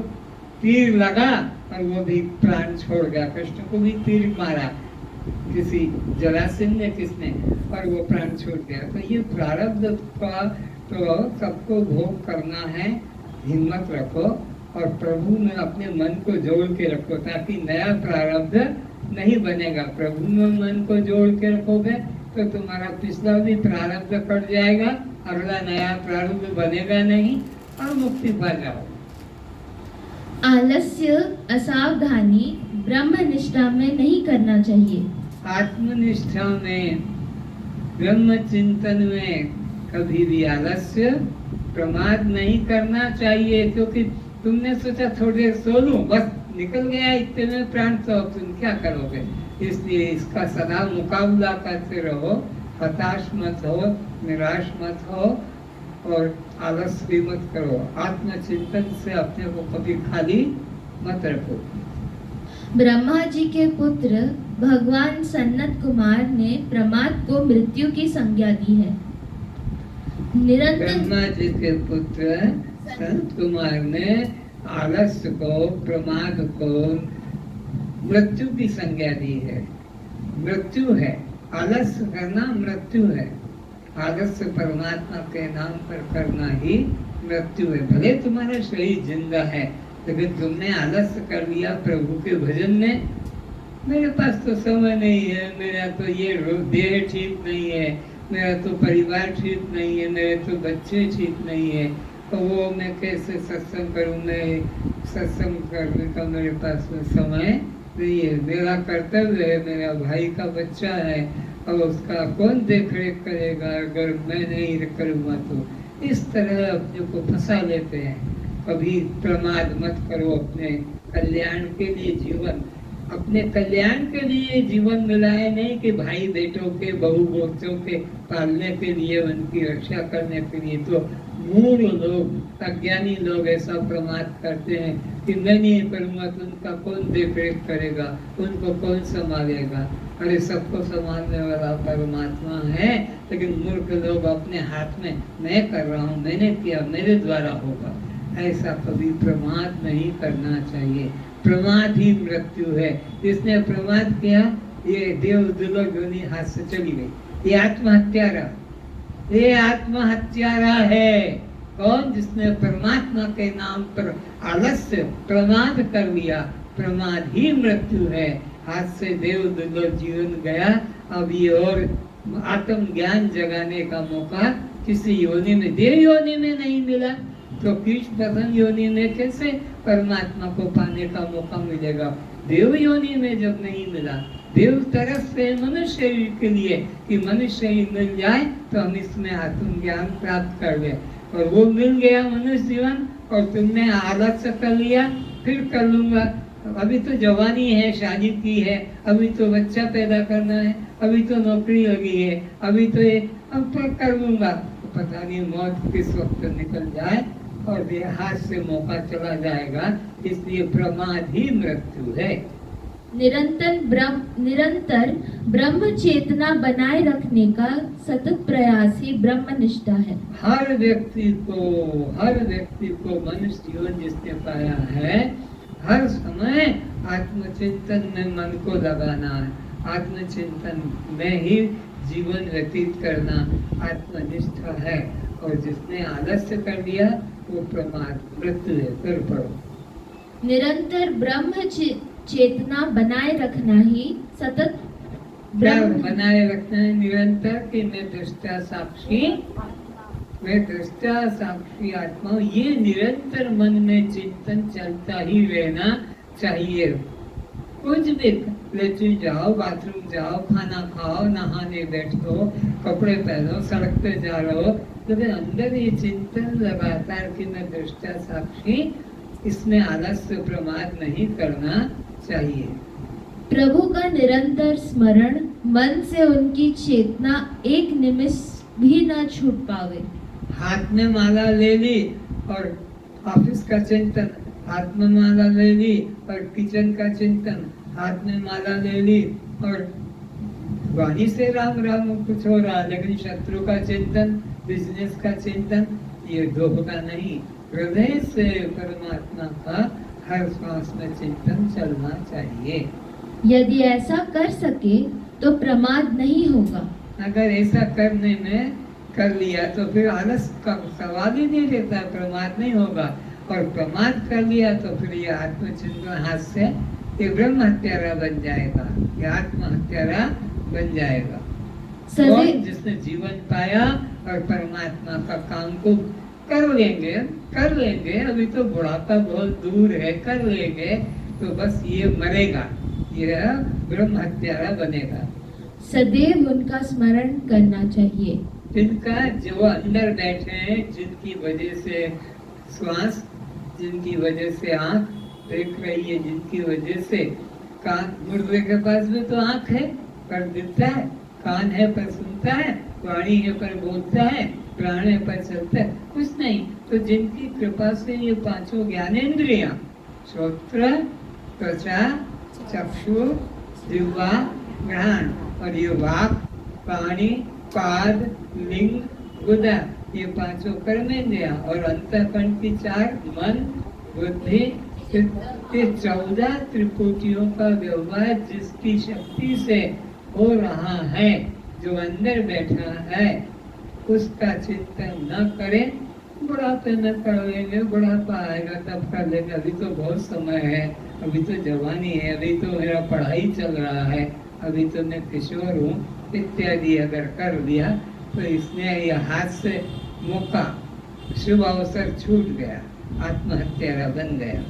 [SPEAKER 1] तीर लगा और वो भी प्राण छोड़ गया। कृष्ण को भी तीर मारा किसी जरासंध ने, किसने, और वो प्राण छोड़ गया। तो ये प्रारब्ध का तो सबको भोग करना है। हिम्मत रखो और प्रभु में अपने मन को जोड़ के रखो, ताकि नया प्रारब्ध नहीं बनेगा। प्रभु में मन को जोड़ के रखोगे तो तुम्हारा पिछला भी प्रारब्ध कट जाएगा, अगला नया प्रारब्ध बनेगा नहीं और मुक्ति पा जाओ।
[SPEAKER 2] आलस्य, असावधानी ब्रह्मनिष्ठा में नहीं करना चाहिए।
[SPEAKER 1] आत्मनिष्ठा में, ब्रह्म चिंतन में कभी भी आलस्य, प्रमाद नहीं करना चाहिए। क्योंकि तुमने सोचा थोड़ी देर सो लूं, बस निकल गया इतने में प्राण, तो अब तुम क्या करोगे। इसलिए इसका सदा मुकाबला करते रहो, हताश मत हो, निराश मत हो और आलस भी मत करो। आत्मचिंतन से अपने को कभी खाली मत रखो।
[SPEAKER 2] ब्रह्मा जी के पुत्र भगवान सनत कुमार ने प्रमाद को मृत्यु की संज्ञा दी है। निरंतर
[SPEAKER 1] ब्रह्मा जी के पुत्र संत कुमार ने आलस्य को, प्रमाद को मृत्यु की संज्ञा दी है। मृत्यु है, आलस्य करना मृत्यु है। आलस्य परमात्मा के नाम पर करना ही मृत्यु है। भले तुम्हारा शरीर जिंदा है, लेकिन तुमने आलस्य कर लिया प्रभु के भजन में। मेरे पास तो समय नहीं है, मेरा तो ये देह ठीक नहीं है, मेरा तो परिवार ठीक नहीं है, मेरे तो बच्चे ठीक नहीं है, तो वो मैं कैसे सत्संग करूं। मैं सत्संग करने का मेरे पास में समय नहीं है। मेरा कर्तव्य है, मेरा भाई का बच्चा है और उसका कौन देख रेख करेगा अगर मैं नहीं करूँगा। तो इस तरह अपने को फंसा लेते हैं। कभी प्रमाद मत करो। अपने कल्याण के लिए जीवन, अपने कल्याण के लिए जीवन मिलाए, नहीं कि भाई बेटों के, बहू बच्चों के पालने के लिए, उनकी रक्षा करने के लिए। तो मूढ़ लोग, अज्ञानी लोग ऐसा प्रमाद करते हैं कि मैं नहीं करूँगा तो उनका कौन देख रेख करेगा, उनको कौन संभालेगा। अरे सबको संभालने वाला परमात्मा है, लेकिन मूर्ख लोग अपने हाथ में मैं कर रहा हूँ, मैंने किया, मेरे द्वारा होगा, ऐसा कभी प्रमाद नहीं करना चाहिए। प्रमाद ही मृत्यु है। जिसने प्रमाद किया, ये देव दुर्लभ योनि हाथ से चली गई। ये आत्महत्यारा, ये आत्महत्यारा है। कौन? जिसने परमात्मा के नाम पर आलस्य, प्रमाद कर लिया। प्रमाद ही मृत्यु है। हाथ से देव दुर्लभ जीवन गया। अब ये और आत्म ज्ञान जगाने का मौका किसी योनि में, देव योनि में नहीं मिला, तो कीट पतंग योनि में कैसे परमात्मा को पाने का मौका मिलेगा। देव योनि में जब नहीं मिला, देव तरफ से मनुष्य के लिए कि मनुष्य ही मिल जाए तो हम इसमें आत्म ज्ञान प्राप्त कर ले, और वो मिल गया मनुष्य जीवन, और तुमने आलस्य कर लिया, फिर कर लूंगा। अभी तो जवानी है, शादी की है, अभी तो बच्चा पैदा करना है, अभी तो नौकरी लगी है, अभी तो ये अब तो कर लूंगा। तो पता नहीं मौत किस वक्त निकल जाए और हाथ से मौका चला जाएगा। इसलिए प्रमाद ही मृत्यु है।
[SPEAKER 2] निरंतर ब्रह्म चेतना बनाए रखने का सतत प्रयास ही ब्रह्मनिष्ठा है।
[SPEAKER 1] हर व्यक्ति को मनुष्य जीवन जिसने पाया है, हर समय आत्मचिंतन में मन को लगाना है। आत्मचिंतन में ही जीवन व्यतीत करना आत्मनिष्ठा है। और जिसने आलस्य कर लिया वो प्रमाद, मृत्यु है। फिर पढ़ो।
[SPEAKER 2] निरंतर ब्रह्म चेतना बनाए रखना ही सतत
[SPEAKER 1] बनाए रखना है निरंतर कि मैं दृष्टा साक्षी, मैं दृष्टा साक्षी आत्मा हूँ। ये निरंतर मन में चिंतन चलता ही रहना चाहिए। कुछ भी, लेट्रिन जाओ, बाथरूम जाओ, खाना खाओ, नहाने बैठो, कपड़े पहनो, सड़क पे जा रहे हो, लेकिन अंदर ये चिंतन लगातार कि मैं दृष्टा साक्षी, इसमें आलस्य प्रमाद नहीं करना चाहिए।
[SPEAKER 2] प्रभु का निरंतर स्मरण, मन से उनकी चेतना एक निमिष भी न छूट पावे।
[SPEAKER 1] हाथ में माला ले ली और ऑफिस का चिंतन, हाथ में माला ले ली और किचन का चिंतन, हाथ में माला ले ली और वाणी से राम राम कुछ हो रहा, लेकिन शत्रु का चिंतन, बिजनेस का चिंतन ये होगा नहीं। हृदय से परमात्मा का हर श्वास में चिंतन चलना चाहिए।
[SPEAKER 2] यदि ऐसा कर सके तो प्रमाद नहीं होगा।
[SPEAKER 1] अगर ऐसा करने में कर लिया तो फिर आलस का सवाल ही नहीं रहता, प्रमाद नहीं होगा। और प्रमाद कर लिया तो फिर ये आत्मचिंतन हाथ से ये ब्रह्म हत्यारा बन जाएगा, ये आत्महत्यारा बन जाएगा। और जिसने जीवन पाया और परमात्मा का काम को कर लेंगे, अभी तो बुढ़ापा बहुत दूर है, कर लेंगे तो बस ये मरेगा, ये ब्रह्म हत्यारा बनेगा।
[SPEAKER 2] सदैव उनका स्मरण करना चाहिए।
[SPEAKER 1] जिनका जो अंदर बैठे हैं, जिनकी वजह से श्वास, जिनकी वजह से आंख देख रही है, जिनकी वजह से कान, मुर्दे के पास भी तो आंख है पर दिखता है, कान है पर सुनता है, वाणी है पर बोलता है, प्राण है पर चलता है, कुछ नहीं। तो जिनकी कृपा से ये पांचों ज्ञानेंद्रियां, श्रोत्र, त्वचा, चक्षु, जिह्वा, घ्राण और ये वाक, पाणी, पाद, लिंग, गुदा, ये पांचों कर्मेंद्रियां और अंतःकरण की चार, मन, बुद्धि, ये 14 त्रिपुटियों का व्यवहार जिसकी शक्ति से हो रहा है, जो अंदर बैठा है, उसका चिंतन न करें। बुढ़ापे में कर लेंगे, बुढ़ापा आएगा तब कर लेंगे, अभी तो बहुत समय है, अभी तो जवानी है, अभी तो मेरा पढ़ाई चल रहा है, अभी तो मैं किशोर हूँ इत्यादि अगर कर लिया तो इसने यह हाथ से मौका, शुभ अवसर छूट गया, आत्महत्यारा बन गया।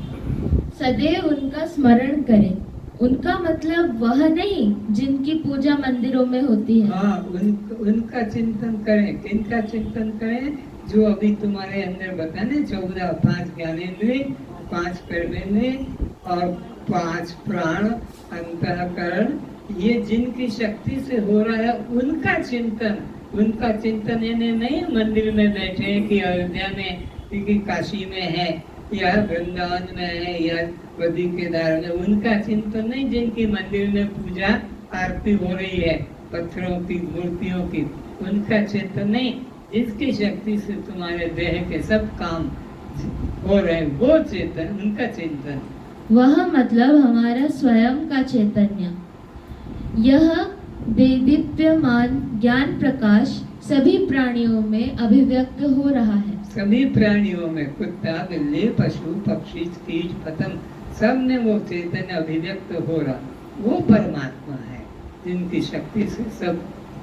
[SPEAKER 2] सदैव उनका स्मरण करें। उनका मतलब वह नहीं जिनकी पूजा मंदिरों में होती है।
[SPEAKER 1] हाँ, उनका चिंतन करें। किनका चिंतन करें? जो अभी तुम्हारे अंदर बताने 14, 5 ज्ञानेंद्रिय, 5 कर्मेंद्रिय और 5 प्राण, अंतःकरण, ये जिनकी शक्ति से हो रहा है उनका चिंतन। उनका चिंतन यानी नहीं मंदिर में बैठे हैं कि अयोध्या में, कि काशी में है या वृंदावन में है या बद्री केदार में, उनका चिंतन नहीं। जिनकी मंदिर में पूजा आरती हो रही है पत्थरों की, मूर्तियों की, उनका चिंतन नहीं। जिसकी शक्ति से तुम्हारे देह के सब काम हो रहे हैं वो चेतन, उनका चिंतन।
[SPEAKER 2] वह मतलब हमारा स्वयं का चैतन्य। यह देदीप्यमान ज्ञान प्रकाश सभी प्राणियों में अभिव्यक्त हो रहा है।
[SPEAKER 1] सभी प्राणियों में, कुत्ता, बिल्ली, पशु, पक्षी, कीट, पतंग, सब में वो चैतन्य अभिव्यक्त हो रहा, वो परमात्मा है जिनकी शक्ति से सब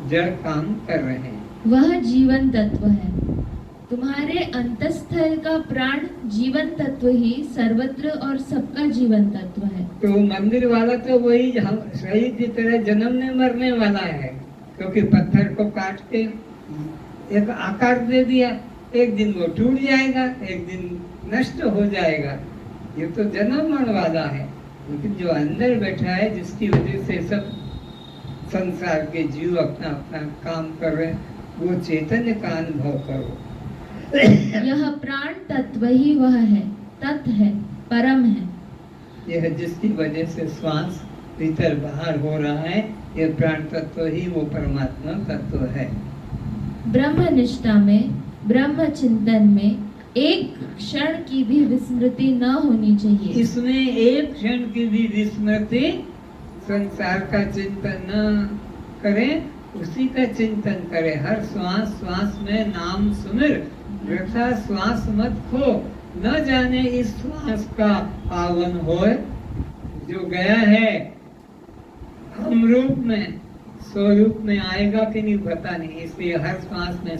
[SPEAKER 1] जड़ काम कर रहे हैं।
[SPEAKER 2] वह जीवन तत्व है। तुम्हारे अंतस्थल का प्राण जीवन तत्व ही सर्वत्र और सबका जीवन तत्व है।
[SPEAKER 1] तो मंदिर वाला तो वही शहीद की तरह जन्मने मरने वाला है, क्योंकि पत्थर को काट के एक आकार दे दिया, एक दिन वो टूट जाएगा, एक दिन नष्ट हो जाएगा, ये तो जन्म मरण वाला है। लेकिन जो अंदर बैठा है, जिसकी वजह से सब संसार के जीव अपना अपना काम कर रहे हैं, वो चैतन्य का अनुभव करो।
[SPEAKER 2] यह प्राण तत्व ही वह है, तत् है, परम है।
[SPEAKER 1] यह जिसकी वजह से श्वास भीतर बाहर हो रहा है, यह प्राण तत्व ही वो परमात्मा तत्व है।
[SPEAKER 2] ब्रह्म निष्ठा में, ब्रह्म चिंतन में एक क्षण की भी विस्मृति न होनी चाहिए।
[SPEAKER 1] इसमें एक क्षण की भी विस्मृति, संसार का चिंतन न करें, उसी का चिंतन करें। हर श्वास श्वास में नाम सुमिर, वृथा श्वास मत खो, न जाने इस श्वास का आवन होए, जो गया है हम रूप में, स्वरूप में आएगा कि नहीं पता नहीं। इसलिए हर श्वास में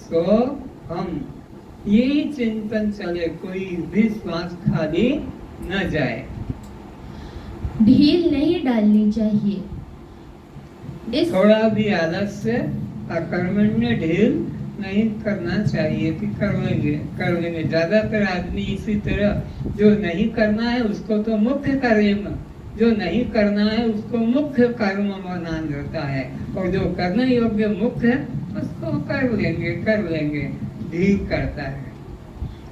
[SPEAKER 1] सो हम ये चिंतन चले, कोई भी श्वास खाली न जाए।
[SPEAKER 2] ढील नहीं डालनी चाहिए।
[SPEAKER 1] थोड़ा भी आलस्य, अकर्मण्य ढील नहीं करना चाहिए कि कर लेंगे। ज्यादातर आदमी इसी तरह, जो नहीं करना है उसको तो मुख्य कर्म, जो नहीं करना है उसको मुख्य कर्म माना जाता है, और जो करने योग्य मुख्य है उसको कर लेंगे, ढील करता है।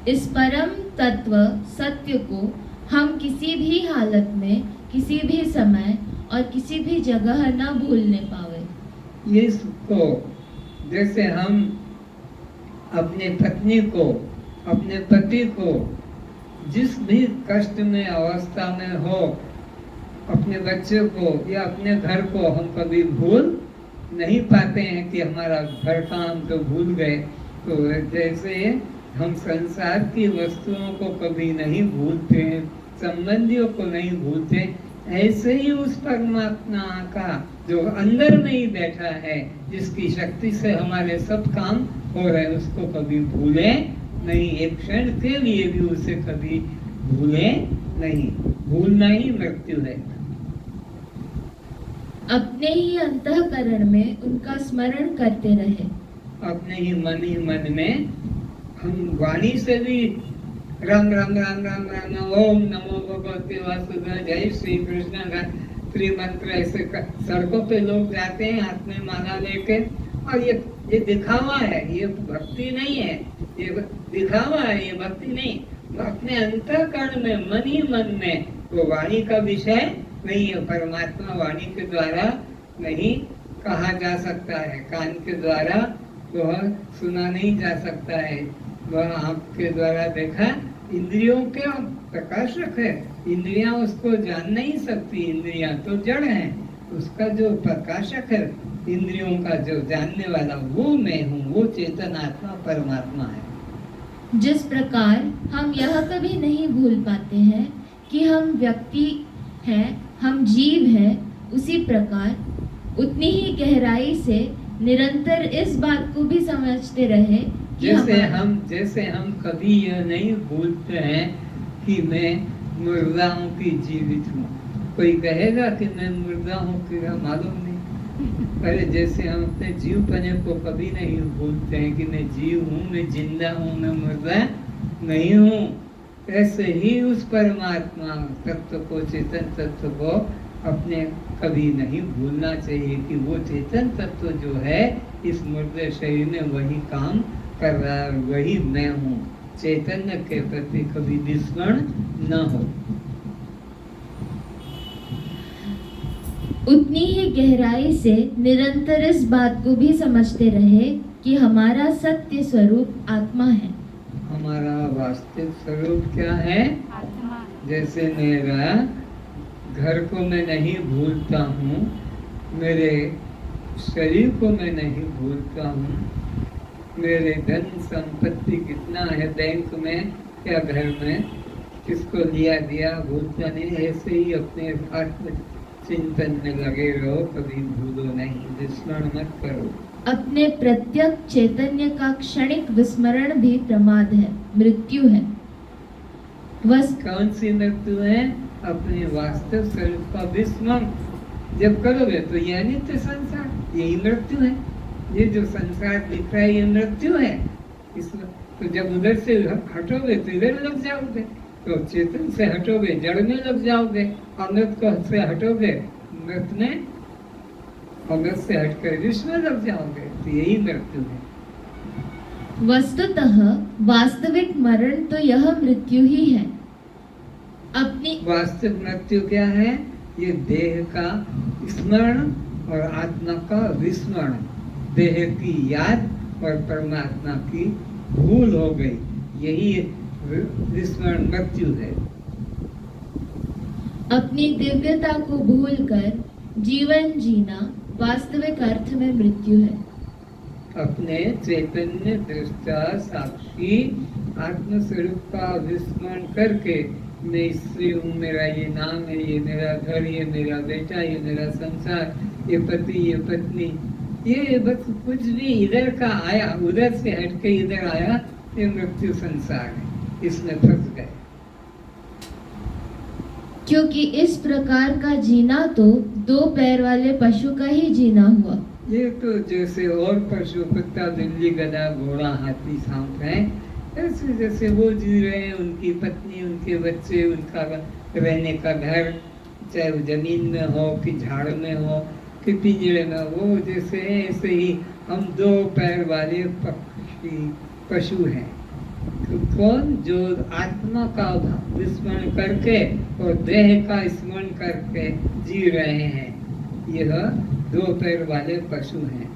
[SPEAKER 2] इस परम तत्व सत्य को हम किसी भी हालत में, किसी भी समय और किसी भी जगह न भूलने पावे।
[SPEAKER 1] इसको जैसे हम अपने पत्नी को, अपने पति को जिस भी कष्ट में अवस्था में हो, अपने बच्चे को या अपने घर को हम कभी भूल नहीं पाते हैं कि हमारा घर का हम तो भूल गए। तो जैसे हम संसार की वस्तुओं को कभी नहीं भूलते हैं, संबंधियों को नहीं भूलते, ऐसे ही उस परमात्मा का जो अंदर में ही बैठा है, जिसकी शक्ति से हमारे सब काम हो रहे हैं, उसको कभी भूले नहीं। एक क्षण के लिए भी उसे कभी भूले नहीं। भूलना ही मृत्यु है।
[SPEAKER 2] अपने ही अंतःकरण में उनका स्मरण करते रहे।
[SPEAKER 1] अपने ही मन में हम वाणी से भी राम राम राम राम राम ओम नमो भगवते वासुदेवाय जय श्री कृष्ण गायत्री मंत्र ऐसे सड़कों पे लोग जाते हैं हाथ में माला लेके, और ये दिखावा है, ये भक्ति नहीं है, ये दिखावा है, ये भक्ति नहीं। अपने अंतःकरण में मन ही मन में वो वाणी का विषय नहीं है। परमात्मा वाणी के द्वारा नहीं कहा जा सकता है, कान के द्वारा वह सुना नहीं जा सकता है, वह आँख के द्वारा देखा। इंद्रियों के प्रकाशक है, इंद्रियां उसको जान नहीं सकती, इंद्रियां तो जड़ हैं। उसका जो प्रकाशक है, इंद्रियों का जो जानने वाला, वो मैं हूँ, वो चेतन आत्मा परमात्मा है।
[SPEAKER 2] जिस प्रकार हम यह कभी नहीं भूल पाते हैं कि हम व्यक्ति हैं, हम जीव हैं, उसी प्रकार उतनी ही गहराई से निरंतर इस बात को भी समझते रहे कि
[SPEAKER 1] जैसे हम कभी यह नहीं भूलते हैं कि मैं मुर्दा हूँ कि जीवित हूँ। कोई कहेगा कि मैं मुर्दा हूँ कि मालूम नहीं। अरे जैसे हम अपने जीवपने को कभी नहीं भूलते हैं कि मैं जीव हूँ, मैं जिंदा हूँ, मैं मुर्दा नहीं हूँ, ऐसे ही उस परमात्मा तत्व को, चेतन तत्व को अपने कभी नहीं भूलना चाहिए कि वो चेतन तत्व जो है इस मुर्दे शरीर में वही काम कर रहा है, वही मैं हूँ। चैतन्य के प्रति कभी विस्मरण न हो।
[SPEAKER 2] उतनी ही गहराई से निरंतर इस बात को भी समझते रहे कि हमारा सत्य स्वरूप आत्मा है।
[SPEAKER 1] हमारा वास्तविक स्वरूप क्या है?
[SPEAKER 2] आत्मा।
[SPEAKER 1] जैसे मेरा घर को मैं नहीं भूलता हूँ, मेरे शरीर को मैं नहीं भूलता हूँ, मेरे धन संपत्ति कितना है बैंक में या घर में, किसको लिया दिया भूलता नहीं। ऐसे ही अपने आत्म चिंतन में लगे रहो, कभी भूलो नहीं, विस्मरण मत करो।
[SPEAKER 2] अपने प्रत्यक्ष चैतन्य का क्षणिक विस्मरण भी प्रमाद है, मृत्यु है।
[SPEAKER 1] कौन सी मृत्यु है? अपने वास्तव स्वरूप का विस्मरण जब करोगे तो यह नित्य संसार, यही मृत्यु है। ये जो संसार दिख रहा है ये मृत्यु है। तो जब उधर से हटोगे तो इधर लग जाओगे, तो चेतन से हटोगे जड़ में लग जाओगे, अमृत को से हटोगे मृत में, अमृत से हटकर विश्व में लग जाओगे, तो यही मृत्यु है।
[SPEAKER 2] वस्तुतः वास्तविक मरण तो यह मृत्यु ही है। अपनी
[SPEAKER 1] वास्तविक मृत्यु क्या है? ये देह का स्मरण और आत्मा का विस्मरण, देह की याद और परमात्मा की भूल हो गई, यही विस्मरण मृत्यु है।
[SPEAKER 2] अपनी दिव्यता को भूलकर जीवन जीना वास्तविक अर्थ में मृत्यु है।
[SPEAKER 1] अपने चैतन्य दृष्टा साक्षी आत्म स्वरूप का विस्मरण करके मैं स्त्री हूँ, मेरा ये नाम है, ये मेरा घर, ये मेरा बेटा, ये मेरा संसार, ये पति, ये पत्नी, ये बस कुछ भी इधर का आया, उधर से हटके इधर आया, ये मृत्यु संसार है, इसमें फंस गए।
[SPEAKER 2] क्योंकि इस प्रकार का जीना तो दो पैर वाले पशु का ही जीना हुआ।
[SPEAKER 1] ये तो जैसे और पशु, कुत्ता, बिल्ली, गधा, घोड़ा, हाथी, सांप है, ऐसे जैसे वो जी रहे हैं, उनकी पत्नी, उनके बच्चे, उनका रहने का घर, चाहे वो जमीन में हो कि झाड़ में हो कि पिंजरे में, वो जैसे ऐसे ही हम दो पैर वाले पशु हैं। तो कौन? जो आत्मा का विस्मरण करके और देह का स्मरण करके जी रहे हैं, यह दो पैर वाले पशु हैं।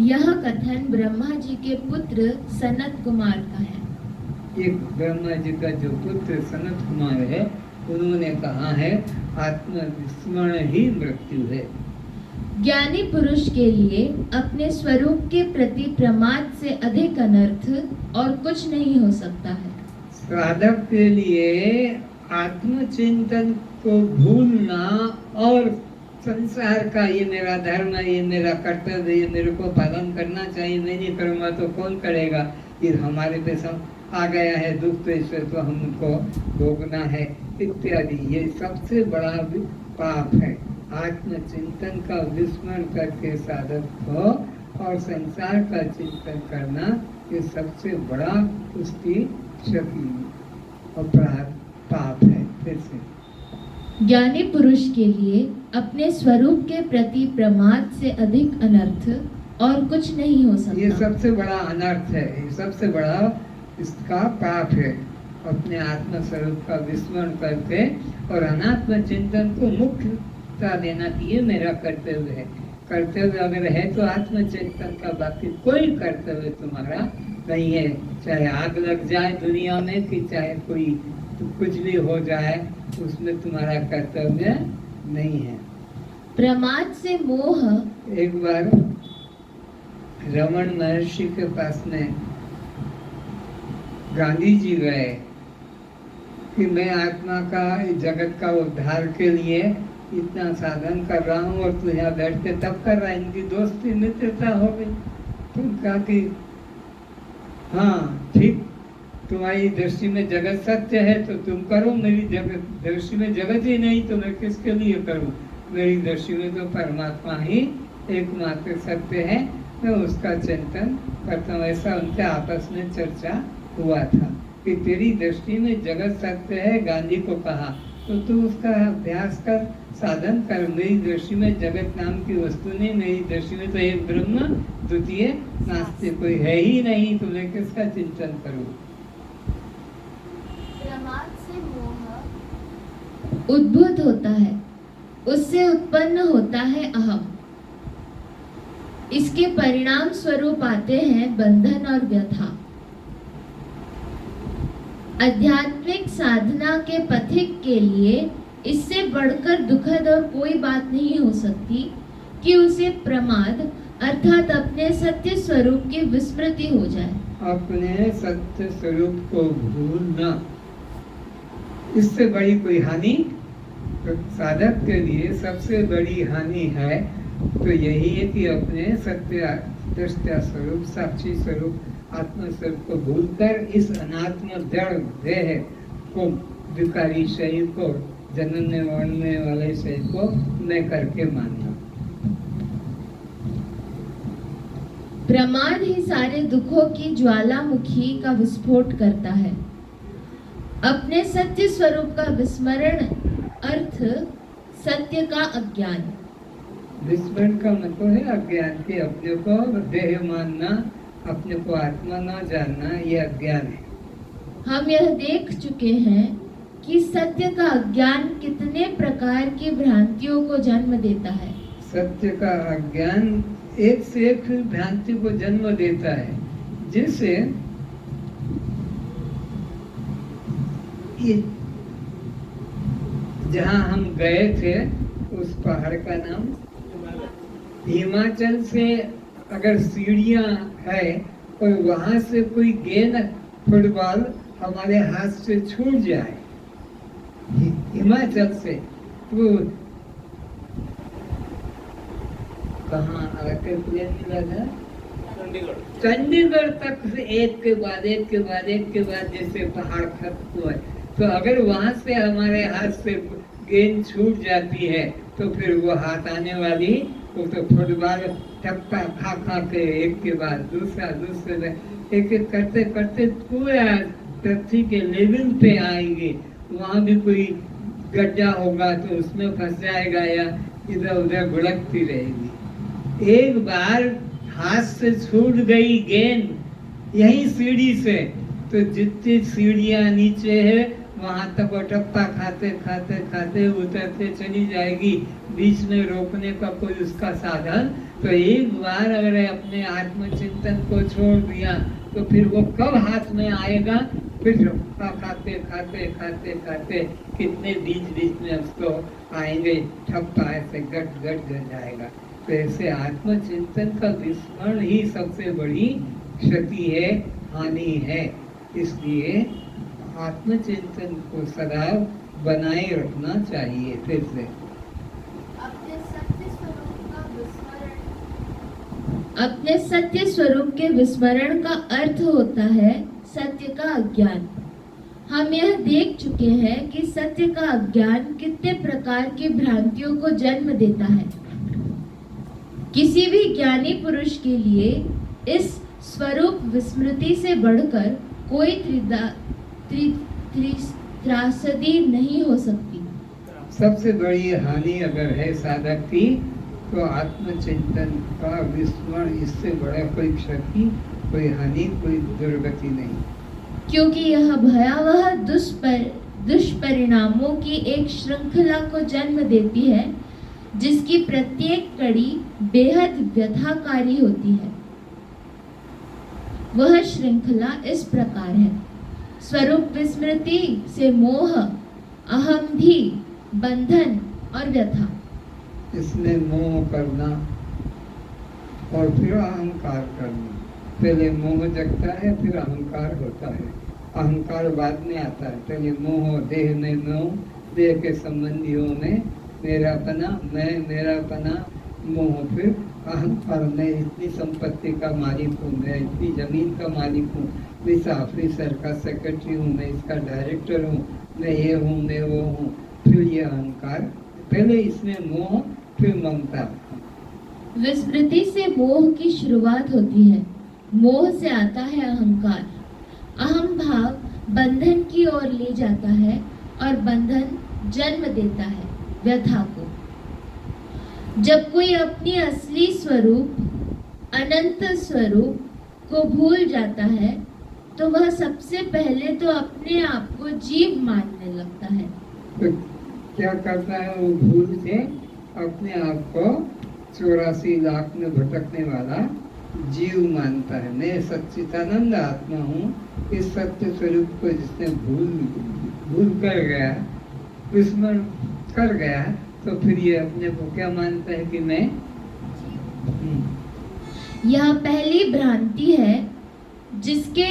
[SPEAKER 2] यह कथन ब्रह्मा जी के पुत्र सनत कुमार का है।
[SPEAKER 1] एक ब्रह्मा जी का जो पुत्र सनत कुमार है, उन्होंने कहा है आत्मविस्मरण ही मृत्यु है।
[SPEAKER 2] ज्ञानी पुरुष के लिए अपने स्वरूप के प्रति प्रमाद से अधिक अनर्थ और कुछ नहीं हो सकता है।
[SPEAKER 1] साधक के लिए आत्मचिंतन को भूलना और संसार का ये मेरा धर्म है, ये मेरा कर्तव्य, ये मेरे को पालन करना चाहिए, मैं नहीं करूँगा तो कौन करेगा, ये हमारे पे सब आ गया है दुख, तो इससे तो हमको भोगना है इत्यादि, ये सबसे बड़ा पाप है। आत्मचिंतन का विस्मरण करके साधक को और संसार का चिंतन करना, ये सबसे बड़ा उसकी क्षति अपराध पाप है। फिर से
[SPEAKER 2] ज्ञानी पुरुष के लिए अपने स्वरूप के प्रति प्रमाद से अधिक अनर्थ और कुछ नहीं हो सकता।
[SPEAKER 1] ये सबसे बड़ा अनर्थ है, ये सबसे बड़ा इसका पाप है। अपने आत्म स्वरूप का विस्मरण करके और अनात्म चिंतन को मुख्यता देना कि ये मेरा कर्तव्य है। कर्तव्य अगर है तो आत्मचिंतन का बाकी कोई कर्तव्य तुम्हारा नहीं है। चाहे आग लग जाए दुनिया में कि चाहे कोई कुछ भी हो जाए, उसमें तुम्हारा कर्तव्य नहीं है।
[SPEAKER 2] प्रमाद से मोह।
[SPEAKER 1] एक बार रमन महर्षि के पास में गांधी जी गए कि मैं आत्मा का, जगत का उद्धार के लिए इतना साधन कर रहा हूँ और तू यहाँ बैठ के तब कर रहा है। इनकी दोस्ती मित्रता हो गई। तुम कहा कि हाँ ठीक, तुम्हारी दृष्टि में जगत सत्य है तो तुम करो, मेरी दृष्टि में जगत ही नहीं तो मैं किसके लिए करूँ। मेरी दृष्टि में तो परमात्मा ही एकमात्र सत्य है, मैं उसका चिंतन करता हूँ। ऐसा उनके आपस में चर्चा हुआ था कि तेरी दृष्टि में जगत सत्य है, गांधी को कहा, तो तू उसका अभ्यास कर, साधन कर। मेरी दृष्टि में जगत नाम की वस्तु नहीं, मेरी दृष्टि में तो एक ब्रह्म द्वितीय नास्तिक, कोई है ही नहीं, तो मैं किसका चिंतन करूं।
[SPEAKER 2] प्रमाद से मोह उद्भूत होता है, उससे उत्पन्न होता है अहम। इसके परिणाम स्वरूप आते हैं बंधन और व्यथा। आध्यात्मिक साधना के पथिक के लिए इससे बढ़कर दुखद और कोई बात नहीं हो सकती कि उसे प्रमाद अर्थात अपने सत्य स्वरूप की विस्मृति हो जाए।
[SPEAKER 1] अपने सत्य स्वरूप को भूलना, इससे बड़ी कोई हानि तो साधक के लिए सबसे बड़ी हानि है तो यही है कि अपने सत्य दृष्टा स्वरूप, साक्षी स्वरूप, आत्म स्वरूप को भूलकर इस अनात्म जड़ देह को, विकारी शरीर को, जनने मरने वाले शरीर को मैं करके मानना।
[SPEAKER 2] प्रमाद ही सारे दुखों की ज्वालामुखी का विस्फोट करता है। अपने सत्य स्वरूप का विस्मरण अर्थ सत्य का अज्ञान।
[SPEAKER 1] विस्मरण का मतलब है अज्ञान के, अपने को देह मानना, अपने को आत्मा ना जानना, ये अज्ञान है।
[SPEAKER 2] हम यह देख चुके हैं कि सत्य का अज्ञान कितने प्रकार की भ्रांतियों को जन्म देता है।
[SPEAKER 1] सत्य का अज्ञान एक से एक भ्रांति को जन्म देता है, जिससे ये जहाँ हम गए थे उस पहाड़ का नाम हिमाचल से अगर सीढ़ियाँ है और वहां से कोई गेंद फुटबॉल हमारे हाथ से छूट जाए हिमाचल से, तो कहाँ आके प्लेन मिला था? चंडीगढ़ तक से एक के बाद एक के बाद एक के बाद जैसे पहाड़ खत्म हुआ। तो अगर वहां से हमारे हाथ से गेंद छूट जाती है तो फिर वो हाथ आने वाली वो तो फुटबॉल टप्पा खा खा के एक के बाद दूसरा दूसरे एक एक करते करते पूरा पृथ्वी के लेवल पे आएंगे। वहाँ भी कोई गड्ढा होगा तो उसमें फंस जाएगा या इधर उधर भुड़कती रहेगी। एक बार हाथ से छूट गई गेंद यही सीढ़ी से, तो जितनी सीढ़ियाँ नीचे है वहां तक वो टप्पा खाते खाते खाते उतरते चली जाएगी, बीच में रोकने का कोई उसका साधन। तो एक बार अगर अपने आत्मचिंतन को छोड़ दिया तो फिर वो कब हाथ में आएगा? फिर टप्पा खाते खाते खाते खाते कितने बीच बीच में उसको आएंगे, ठप्पा ऐसे गट गट गट जाएगा। तो ऐसे आत्मचिंतन का विस्मरण ही सबसे बड़ी क्षति है, हानि है। इसलिए आत्मचिंतन को सदा बनाए रखना चाहिए। फिर से
[SPEAKER 2] अपने सत्य स्वरूप के विस्मरण का अर्थ होता है सत्य का अज्ञान। हम यह देख चुके हैं कि सत्य का अज्ञान कितने प्रकार की भ्रांतियों को जन्म देता है। किसी भी ज्ञानी पुरुष के लिए इस स्वरूप विस्मृति से बढ़कर कोई त्रासदी नहीं हो सकती।
[SPEAKER 1] सबसे बड़ी हानि अगर है साधक की तो आत्मचिंतन का विस्मरण, इससे बड़ा कोई क्षति, कोई हानि, कोई दुर्गति नहीं। क्योंकि
[SPEAKER 2] यह भयावह दुष्परिणामों की एक श्रृंखला को जन्म देती है, जिसकी प्रत्येक कड़ी बेहद व्यथाकारी होती है। वह श्रृंखला इस प्रकार है: स्वरूप विस्मृति से मोह, अहंधि, बंधन और व्यथा।
[SPEAKER 1] इसमें मोह करना और फिर अहंकार करना। पहले मोह जगता है, फिर अहंकार होता है। अहंकार बाद में आता है। पहले मोह, देह में मोह, देह के संबंधियों में मेरापना, मैं मेरापना, मोह। फिर अहंकार, मैं इतनी संपत्ति का मालिक हूँ, मैं इतनी जमीन का मालिक हूँ, मैं इस ऑफिसर का सेक्रेटरी हूँ, मैं इसका डायरेक्टर हूँ, मैं ये हूँ, मैं वो हूँ। फिर ये अहंकार, पहले इसमें मोह, फिर ममता।
[SPEAKER 2] विस्मृति से मोह की शुरुआत होती है। मोह से आता है अहंकार। अहम भाव बंधन की ओर ले जाता है और बंधन जन्म देता है व्यथा को। जब कोई अपनी असली स्वरूप, अनंत स्वरूप को भूल जाता है तो वह सबसे पहले तो अपने आप को जीव मानने लगता है।
[SPEAKER 1] तो क्या करता है वो? भूल के अपने आप को 84 लाख में भटकने वाला जीव मानता है। मैं सच्चिदानंद आत्मा हूँ। इस सत्य स्वरूप को जिसने भूल कर गया, विस्मरण कर गया, तो फिर ये अपने को क्या मानता है कि मैं।
[SPEAKER 2] यह पहली भ्रांति है जिसके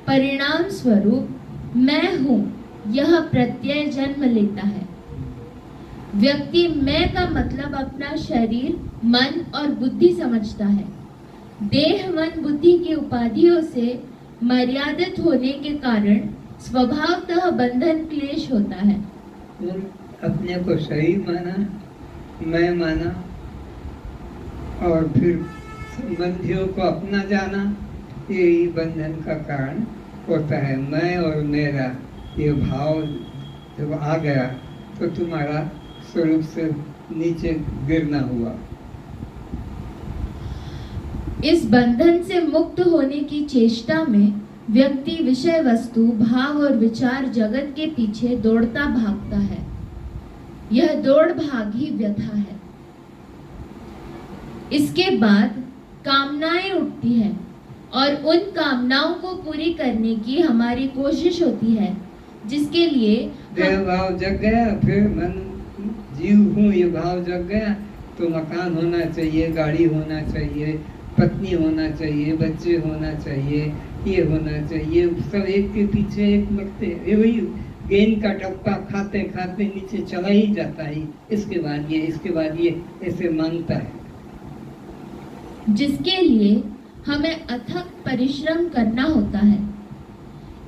[SPEAKER 2] परिणाम स्वरूप मैं हूँ यह प्रत्यय जन्म लेता है। व्यक्ति मैं का मतलब अपना शरीर, मन और बुद्धि समझता है। देह, मन, बुद्धि की उपाधियों से मर्यादित होने के कारण स्वभावतः बंधन क्लेश होता है।
[SPEAKER 1] अपने को सही माना, मैं माना, और फिर संबंधियों को अपना जाना, यही बंधन का कारण होता है। मैं और मेरा ये भाव जब आ गया तो तुम्हारा स्वरूप से नीचे गिरना हुआ।
[SPEAKER 2] इस बंधन से मुक्त होने की चेष्टा में व्यक्ति विषय वस्तु, भाव और विचार जगत के पीछे दौड़ता भागता है। यह दौड़ भाग ही व्यथा है। इसके बाद कामनाएं उठती हैं और उन कामनाओं को पूरी करने की हमारी कोशिश होती है, जिसके लिए
[SPEAKER 1] देह भाव जग गया, फिर मन जीव हूँ ये भाव जग गया, तो मकान होना चाहिए, गाड़ी होना चाहिए, पत्नी होना चाहिए, बच्चे होना चाहिए, ये होना चाहिए। सब एक के पीछे एक लगते हैं। वही गेंद का टप्पा खाते खाते नीचे चला ही जाता है। इसके बाद ये, इसके बाद ये, ऐसे मांगता है।
[SPEAKER 2] जिसके लिए हमें अथक परिश्रम करना होता है।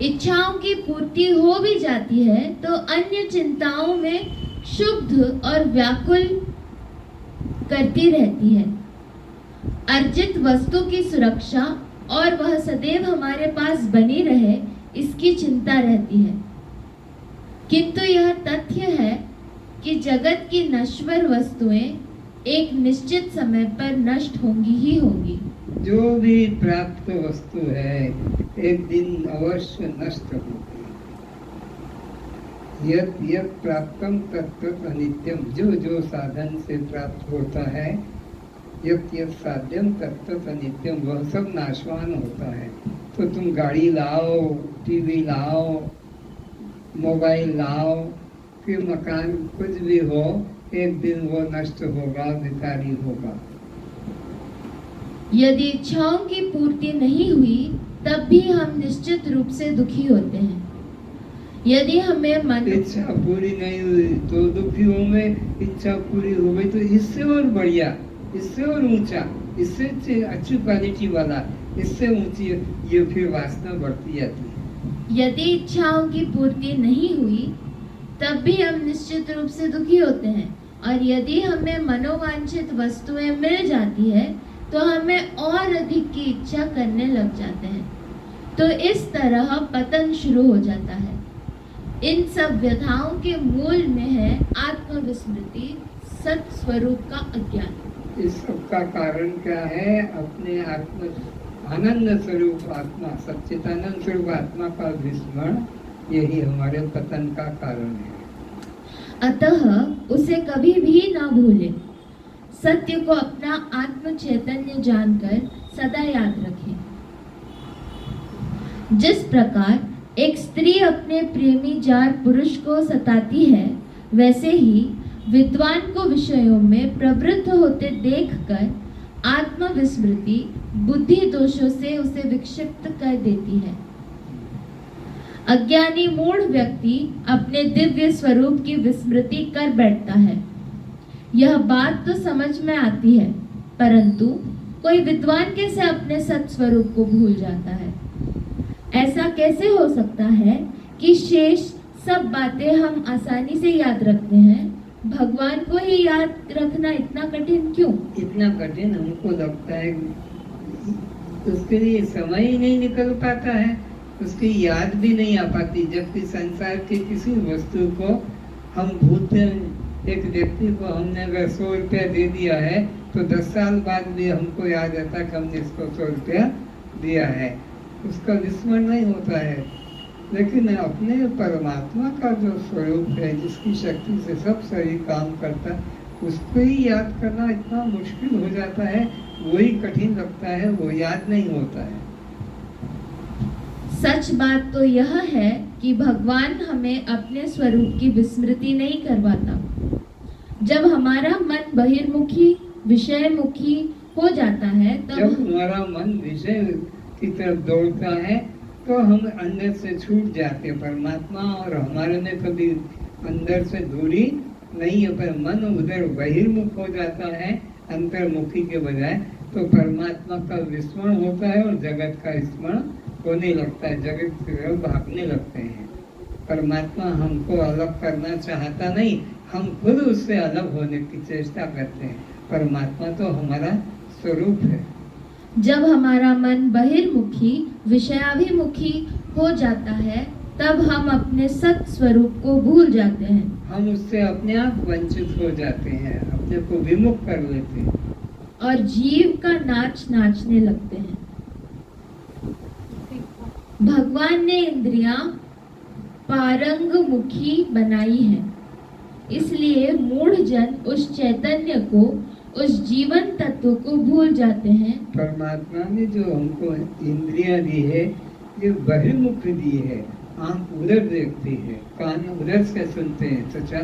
[SPEAKER 2] इच्छाओं की पूर्ति हो भी जाती है तो अन्य चिंताओं में शुद्ध और व्याकुल करती रहती है। अर्जित वस्तु की सुरक्षा और वह सदैव हमारे पास बनी रहे, इसकी चिंता रहती है। किंतु यह तथ्य है कि जगत की नश्वर वस्तुएं एक निश्चित समय पर नष्ट होंगी ही होंगी।
[SPEAKER 1] जो भी प्राप्त वस्तु है एक दिन अवश्य नष्ट होगी। यत् यत् प्राप्तम तत्तत् अनित्यम, जो जो साधन से प्राप्त होता है, यत् यत् साध्यम तत्तत् अनित्यम, वह सब नाशवान होता है। तो तुम गाड़ी लाओ, टीवी लाओ, मोबाइल लाओ, कि मकान कुछ भी हो, एक दिन वो नष्ट होगा, विकारी होगा।
[SPEAKER 2] यदि इच्छाओं की पूर्ति नहीं हुई तब भी हम निश्चित रूप से दुखी होते हैं। यदि हमें मन
[SPEAKER 1] इच्छा पूरी नहीं हुई तो दुखी होंगे, इच्छा पूरी हो गई तो इससे और बढ़िया, इससे और ऊंचा, इससे अच्छी क्वालिटी वाला, इससे ऊंची, ये फिर वासना बढ़ती जाती है।
[SPEAKER 2] यदि इच्छाओं की पूर्ति नहीं हुई तब भी हम निश्चित रूप से दुखी होते हैं, और यदि हमें मनोवांछित वस्तुएं मिल जाती है तो हमें और अधिक की इच्छा करने लग जाते हैं। तो इस तरह पतन शुरू हो जाता है। इन सब व्यथाओं के मूल में है आत्मविस्मृति, सत स्वरूप का अज्ञान।
[SPEAKER 1] इस सब का कारण क्या है? अपने आत्म आनंद स्वरूप आत्मा, सच्चिदानंद स्वरूप आत्मा का विस्मरण, यही हमारे पतन का कारण है।
[SPEAKER 2] अतः उसे कभी भी ना भूलें। सत्य को अपना आत्म चैतन्य जानकर सदा याद रखें। जिस प्रकार एक स्त्री अपने प्रेमी जार पुरुष को सताती है, वैसे ही विद्वान को विषयों में प्रवृत्त होते देखकर आत्मविस्मृति बुद्धि दोषों से उसे विक्षिप्त कर देती है। अज्ञानी मूढ़ व्यक्ति अपने दिव्य स्वरूप की विस्मृति कर बैठता है। यह बात तो समझ में आती है, परंतु कोई विद्वान कैसे अपने सत स्वरूप को भूल जाता है? ऐसा कैसे हो सकता है कि शेष सब बातें हम आसानी से याद रखते हैं, भगवान को ही याद रखना इतना कठिन क्यों?
[SPEAKER 1] इतना कठिन हमको लगता है, उसके लिए समय ही नहीं निकल पाता है, उसकी याद भी नहीं आ पाती। जबकि संसार के किसी वस्तु को हम भूलते हैं। एक व्यक्ति को हमने अगर 100 रुपया दे दिया है तो 10 साल बाद भी हमको याद आता है कि हमने इसको 100 रुपया दिया है, उसका विस्मरण नहीं होता है। लेकिन अपने परमात्मा का जो स्वरूप है, जिसकी शक्ति से सब शरीर काम करता है, उसको ही याद करना इतना मुश्किल हो जाता है, वही कठिन लगता है, वो याद नहीं होता है।
[SPEAKER 2] सच बात तो यह है कि भगवान हमें अपने स्वरूप की विस्मृति नहीं करवाता। जब हमारा मन बहिर्मुखी, विषयमुखी हो जाता है, तब
[SPEAKER 1] जब हमारा मन विषय की तरफ दौड़ता है तो हम अंदर से छूट जाते हैं परमात्मा, और हमारे में कभी अंदर से दूरी नहीं है, पर मन उधर बहिर्मुख हो जाता है अंतर्मुखी के बजाय, तो परमात्मा का विस्मरण होता है और जगत का स्मरण होने लगता है, जगत की तरफ भागने लगते हैं। परमात्मा हमको अलग करना चाहता नहीं, हम खुद उससे अलग होने की चेष्टा करते हैं। परमात्मा तो हमारा स्वरूप है।
[SPEAKER 2] जब हमारा मन बहिर्मुखी, विषयाभिमुखी हो जाता है, तब हम अपने सत स्वरूप को भूल जाते हैं।
[SPEAKER 1] हम उससे अपने आप वंचित हो जाते हैं, अपने को विमुख कर लेते हैं
[SPEAKER 2] और जीव का नाच नाचने लगते हैं। भगवान ने इंद्रियां पारंगमुखी बनाई हैं, इसलिए मूढ़ जन उस चैतन्य को, उस जीवन तत्व को भूल जाते हैं।
[SPEAKER 1] परमात्मा ने जो हमको इंद्रियां दी है, ये बहिर्मुख दी है। आंख उधर देखती है, कान उधर से सुनते हैं, त्वचा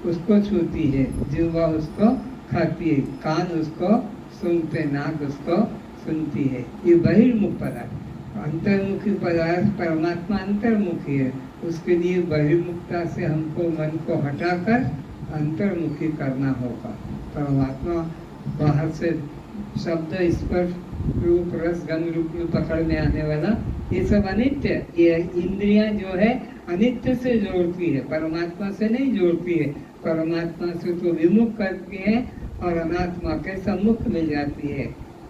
[SPEAKER 1] उसको छूती है, जिह्वा उसको खाती है, कान उसको सुनते, नाक उसको सुनती है। ये बहिर्मुख पदार्थ। अंतर्मुखी पदार्थ परमात्मा अंतर्मुखी है, उसके लिए बहिर्मुखता से हमको मन को हटाकर अंतर्मुखी करना होगा। परमात्मा बाहर से शब्द, स्पर्श, रूप, रस, गंध रूप में पकड़ में आने वाला, ये सब अनित्य। ये इंद्रियां जो है अनित्य से जोड़ती है, परमात्मा से नहीं जोड़ती है। परमात्मा से तो विमुख करती है और अनात्मा के सम्मुख मिल जाती है।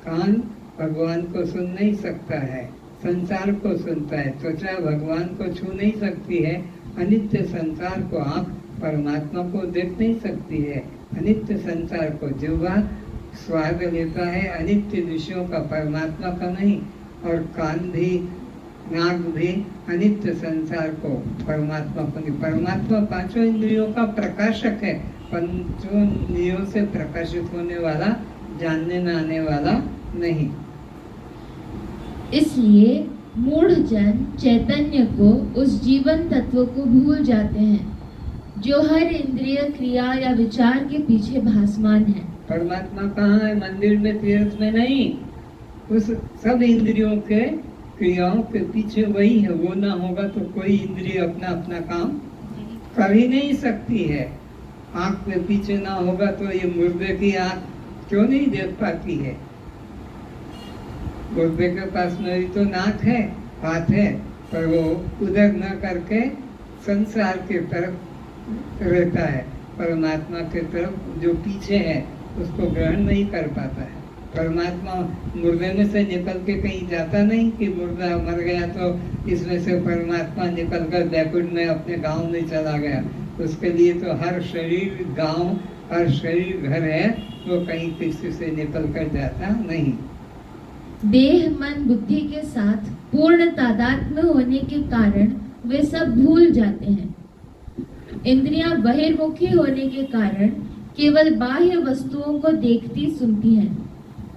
[SPEAKER 1] कान भगवान को सुन नहीं सकता है, संसार को सुनता है। त्वचा भगवान को छू नहीं सकती है, अनित्य संसार को। आँख परमात्मा को देख नहीं सकती है, अनित्य संसार को। जिह्वा स्वाद लेता है अनित्य विषयों का, परमात्मा का नहीं। और कान भी नाक भी अनित्य संसार को परमात्मा को, परमात्मा पांचों इंद्रियों का प्रकाशक है, पंचों इंद्रियों से प्रकाशित होने वाला, जानने में आने वाला नहीं।
[SPEAKER 2] इसलिए मूढ़ जन चैतन्य को, उस जीवन तत्व को भूल जाते हैं जो हर इंद्रिय क्रिया या विचार के पीछे भासमान है।
[SPEAKER 1] परमात्मा कहाँ है? मंदिर में, तीर्थ में नहीं, उस सब इंद्रियों के क्रियाओं के पीछे वही है। वो ना होगा तो कोई इंद्रिय अपना अपना काम कर ही नहीं सकती है। आंख के पीछे ना होगा तो ये मुर्दे की आंख क्यों नहीं देख पाती है? मुर्दे के पास में भी तो नाक है, हाथ है, पर वो उधर न करके संसार के तरफ रहता है। परमात्मा के तरफ जो पीछे है उसको ग्रहण नहीं कर पाता है। परमात्मा मुर्दे में से निकल के कहीं जाता नहीं कि मुर्दा मर गया तो इसमें से परमात्मा निकल कर बैकुंठ में अपने गांव में चला गया। उसके लिए तो हर शरीर गांव, हर शरीर घर है, वो कहीं किसी से निकल कर जाता नहीं।
[SPEAKER 2] देह मन बुद्धि के साथ पूर्ण तादात्म्य होने के कारण वे सब भूल जाते हैं। इंद्रियां बहिर्मुखी होने के कारण केवल बाह्य वस्तुओं को देखती सुनती हैं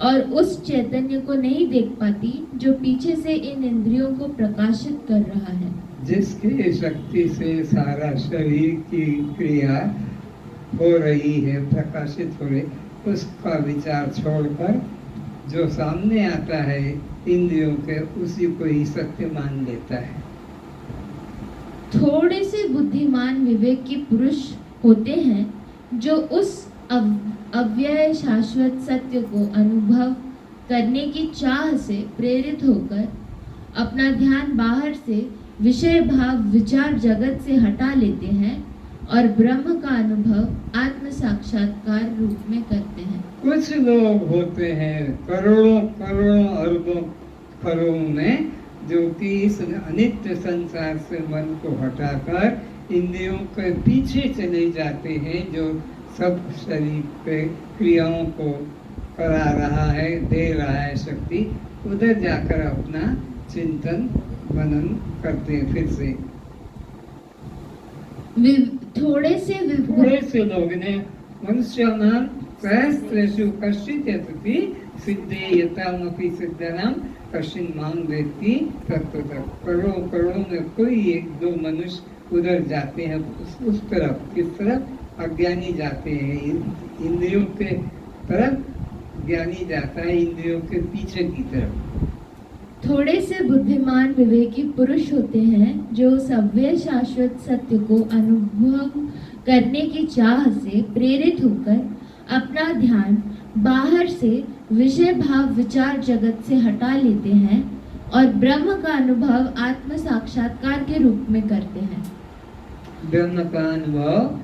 [SPEAKER 2] और उस चैतन्य को नहीं देख पाती जो पीछे से इन इंद्रियों को प्रकाशित कर रहा है।
[SPEAKER 1] जिसकी शक्ति से सारा शरीर की क्रिया हो रही है, प्रकाशित हो रही, उसका विचार छोड़कर जो सामने आता है इंद्रियों के, उसी को ही सत्य मान लेता है।
[SPEAKER 2] थोड़े से बुद्धिमान विवेकी पुरुष होते हैं जो उस अव्यय शाश्वत सत्य को अनुभव करने की चाह से प्रेरित होकर अपना ध्यान बाहर से विषय भाव विचार जगत से हटा लेते हैं और ब्रह्म का अनुभव आत्म साक्षात्कार रूप में करते हैं।
[SPEAKER 1] कुछ लोग होते हैं करोड़ों करोड़ों अरबों खरों में, जो कि इस अनित्य संसार से मन को हटाकर इंद्रियों के पीछे चले जाते हैं, जो सब शरीर पे क्रियाओं को करा रहा है, दे रहा है शक्ति, उधर जाकर अपना चिंतन मनन करते हैं। फिर से
[SPEAKER 2] थोड़े से
[SPEAKER 1] लोग ने मनुष्याणां सहस्रेषु कश्चित् यतति सिद्धे यतामपि सिद्धनां कश्चिन् मां वेत्ति तत्त्वतः। करोड़ों करोड़ों में कोई एक दो मनुष्य उधर जाते हैं, उस तरफ। किस तरफ? अज्ञानी जाते हैं, इंद्रियों के तरफ ज्ञानी जाता है, इंद्रियों के पीछे की तरफ।
[SPEAKER 2] थोड़े से बुद्धिमान विवेकी पुरुष होते हैं जो सव्य शाश्वत सत्य को अनुभव करने की चाह से प्रेरित होकर अपना ध्यान बाहर से विषय भाव विचार जगत से हटा लेते हैं और ब्रह्म का अनुभव आत्म साक्षात्कार के रूप में करते हैं।
[SPEAKER 1] ब्रह्म का अनुभव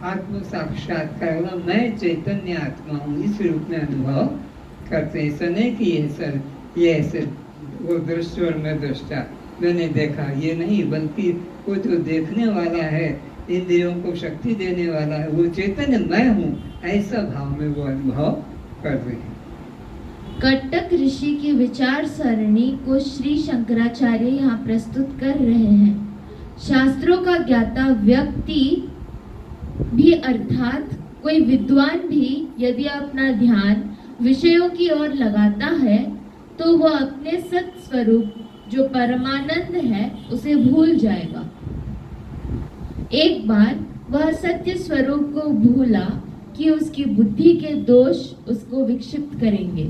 [SPEAKER 1] आत्म साक्षात्कार, मैं चैतन्य आत्मा हूँ, इस रूप में अनुभव करते हैं। ऐसा नहीं कि ये ऐसे वो दृश्य और मैं दृष्टा, मैंने देखा, ये नहीं, बल्कि वो जो देखने वाला है, इंद्रियों को शक्ति देने वाला है, वो चैतन्य मैं हूँ, ऐसा भाव में वो अनुभव कर रहे हैं।
[SPEAKER 2] कट्टक ऋषि की विचार सरणी को श्री शंकराचार्य यहाँ प्रस्तुत कर रहे हैं। शास्त्रों का ज्ञाता व्यक्ति भी अर्थात कोई विद्वान भी यदि अपना ध्यान विषयों की ओर लगाता है तो वह अपने सत स्वरूप जो परमानंद है उसे भूल जाएगा। एक बार वह सत्य स्वरूप को भूला कि उसकी बुद्धि के दोष उसको विक्षिप्त करेंगे।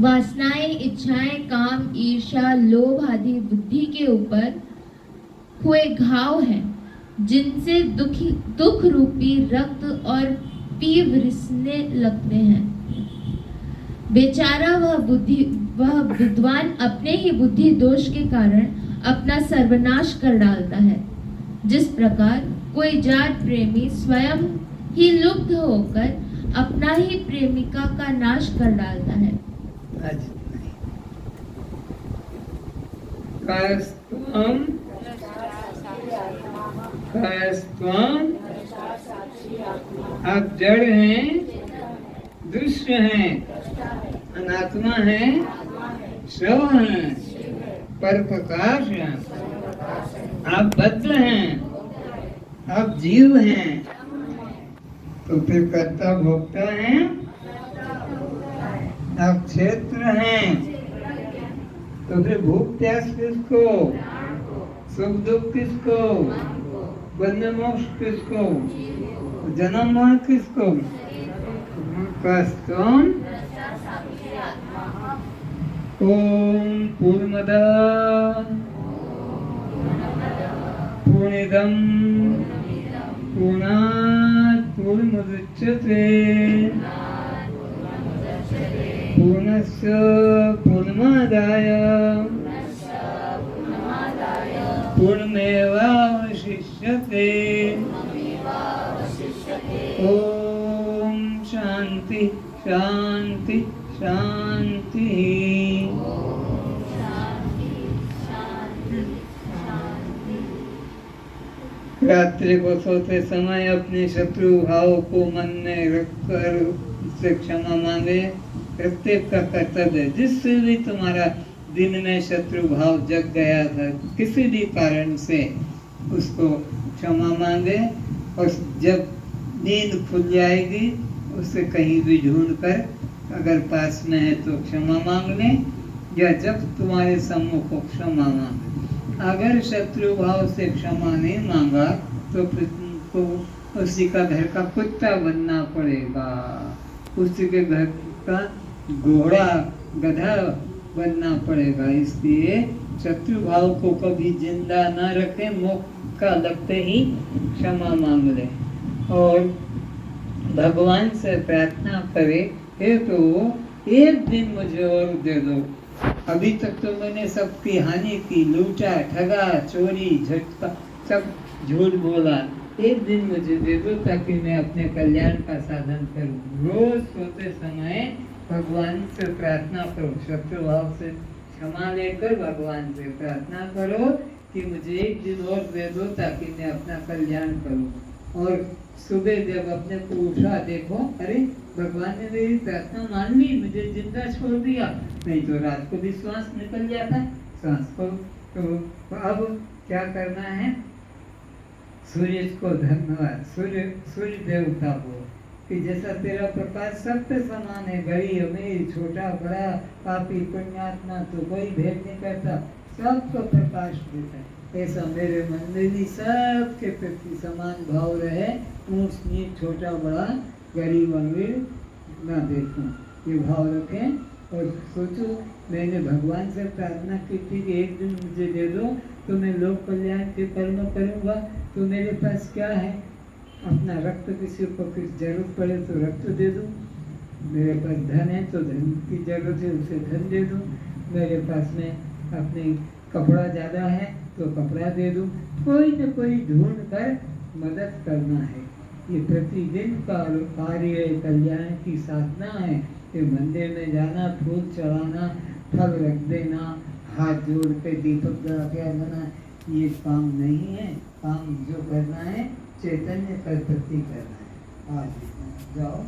[SPEAKER 2] वासनाएं, इच्छाएं, काम, ईर्ष्या, लोभ आदि बुद्धि के ऊपर हुए घाव हैं, जिनसे दुख रूपी रक्त और पीव रिसने लगते हैं। बेचारा वह विद्वान अपने ही बुद्धि दोष के कारण अपना सर्वनाश कर डालता है। जिस प्रकार कोई जाट प्रेमी स्वयं ही लुब्ध होकर अपना ही प्रेमिका का नाश कर डालता है।
[SPEAKER 1] आप जड़ हैं, दृश्य हैं, अनात्मा है, शव है, पर प्रकाश हैं, आप बद्ध हैं, आप जीव हैं, तो फिर कर्ता भोक्ता हैं, आप क्षेत्र हैं, तो फिर भूख प्यास किसको, सुख दुख किसको, बंध मोक्ष किसको, जन्म मरण किसको, कस्तम। ओम पूर्णमद पूर्णमिदं पूर्णात् पूर्णमुदच्यते पूर्णस्य पूर्णमादाय पूर्णमेवावशिष्यते। ओम शांति शांति शांति। रात्रि को सोते समय अपने शत्रु भाव को मन में रखकर उससे क्षमा मांगे। प्रत्येक का कर्तव्य है, जिससे भी तुम्हारा दिन में शत्रु भाव जग गया था किसी भी कारण से, उसको क्षमा मांगे। और जब नींद खुल जाएगी उसे कहीं भी ढूंढ कर अगर पास में है तो क्षमा मांग ले, या जब तुम्हारे सम्मुख को क्षमा मांगे। अगर शत्रु भाव से क्षमा नहीं मांगा तो फिर तुमको उसी का घर का कुत्ता बनना पड़ेगा, उसी के घर का घोड़ा गधा बनना पड़ेगा। इसलिए शत्रु भाव को कभी जिंदा न रखें, मौका लगते ही क्षमा मांग ले और भगवान से प्रार्थना करे, हे तो एक दिन मुझे और दे दो। अभी तक तो मैंने सबकी हानि की, लूटा, ठगा, चोरी, झटका, सब झूठ बोला। एक दिन मुझे दे दो ताकि मैं अपने कल्याण का साधन करूं। रोज सोते समय भगवान से प्रार्थना करो, शत्रु भाव से क्षमा लेकर भगवान से प्रार्थना करो कि मुझे एक दिन और दे दो ताकि मैं अपना कल्याण करूं। और सुबह जब अपने को उठा देखो, अरे भगवान ने मेरी प्रार्थना मान ली, मुझे जिंदा छोड़ दिया। नहीं तो रात को भी श्वास निकल जाता, श्वास को तो अब क्या करना है, सूर्य को धन्यवाद, सूर्य देवता को कि जैसा तेरा प्रकाश सब पे समान है, गरीब अमीर, छोटा बड़ा, पापी पुण्यात्मा, तो कोई भेद नहीं करता, सबको प्रकाश देता है। ऐसा मेरे मन में भी सबके प्रति समान भाव रहे, ऊंच नीच, छोटा बड़ा, गरीब अमीर ना देखूं, ये भाव रखें। और सोचो मैंने भगवान से प्रार्थना की थी कि एक दिन मुझे दे दो तो मैं लोक कल्याण के कर्म करूँगा। तो मेरे पास क्या है, अपना रक्त, किसी को कुछ जरूरत पड़े तो रक्त दे दूँ, मेरे पास धन है तो धन की जरूरत है उसे धन दे दूँ, मेरे पास में अपने कपड़ा ज़्यादा है तो कपड़ा दे दूँ, कोई न कोई ढूंढ कर मदद करना है। ये प्रतिदिन का कार्य कल्याण की साधना है। ये मंदिर में जाना, फूल चढ़ाना, फल रख देना, हाथ जोड़ के दीपक जला के आना, ये काम नहीं है। काम जो करना है चैतन्य कर प्रति करना है। आज जाओ,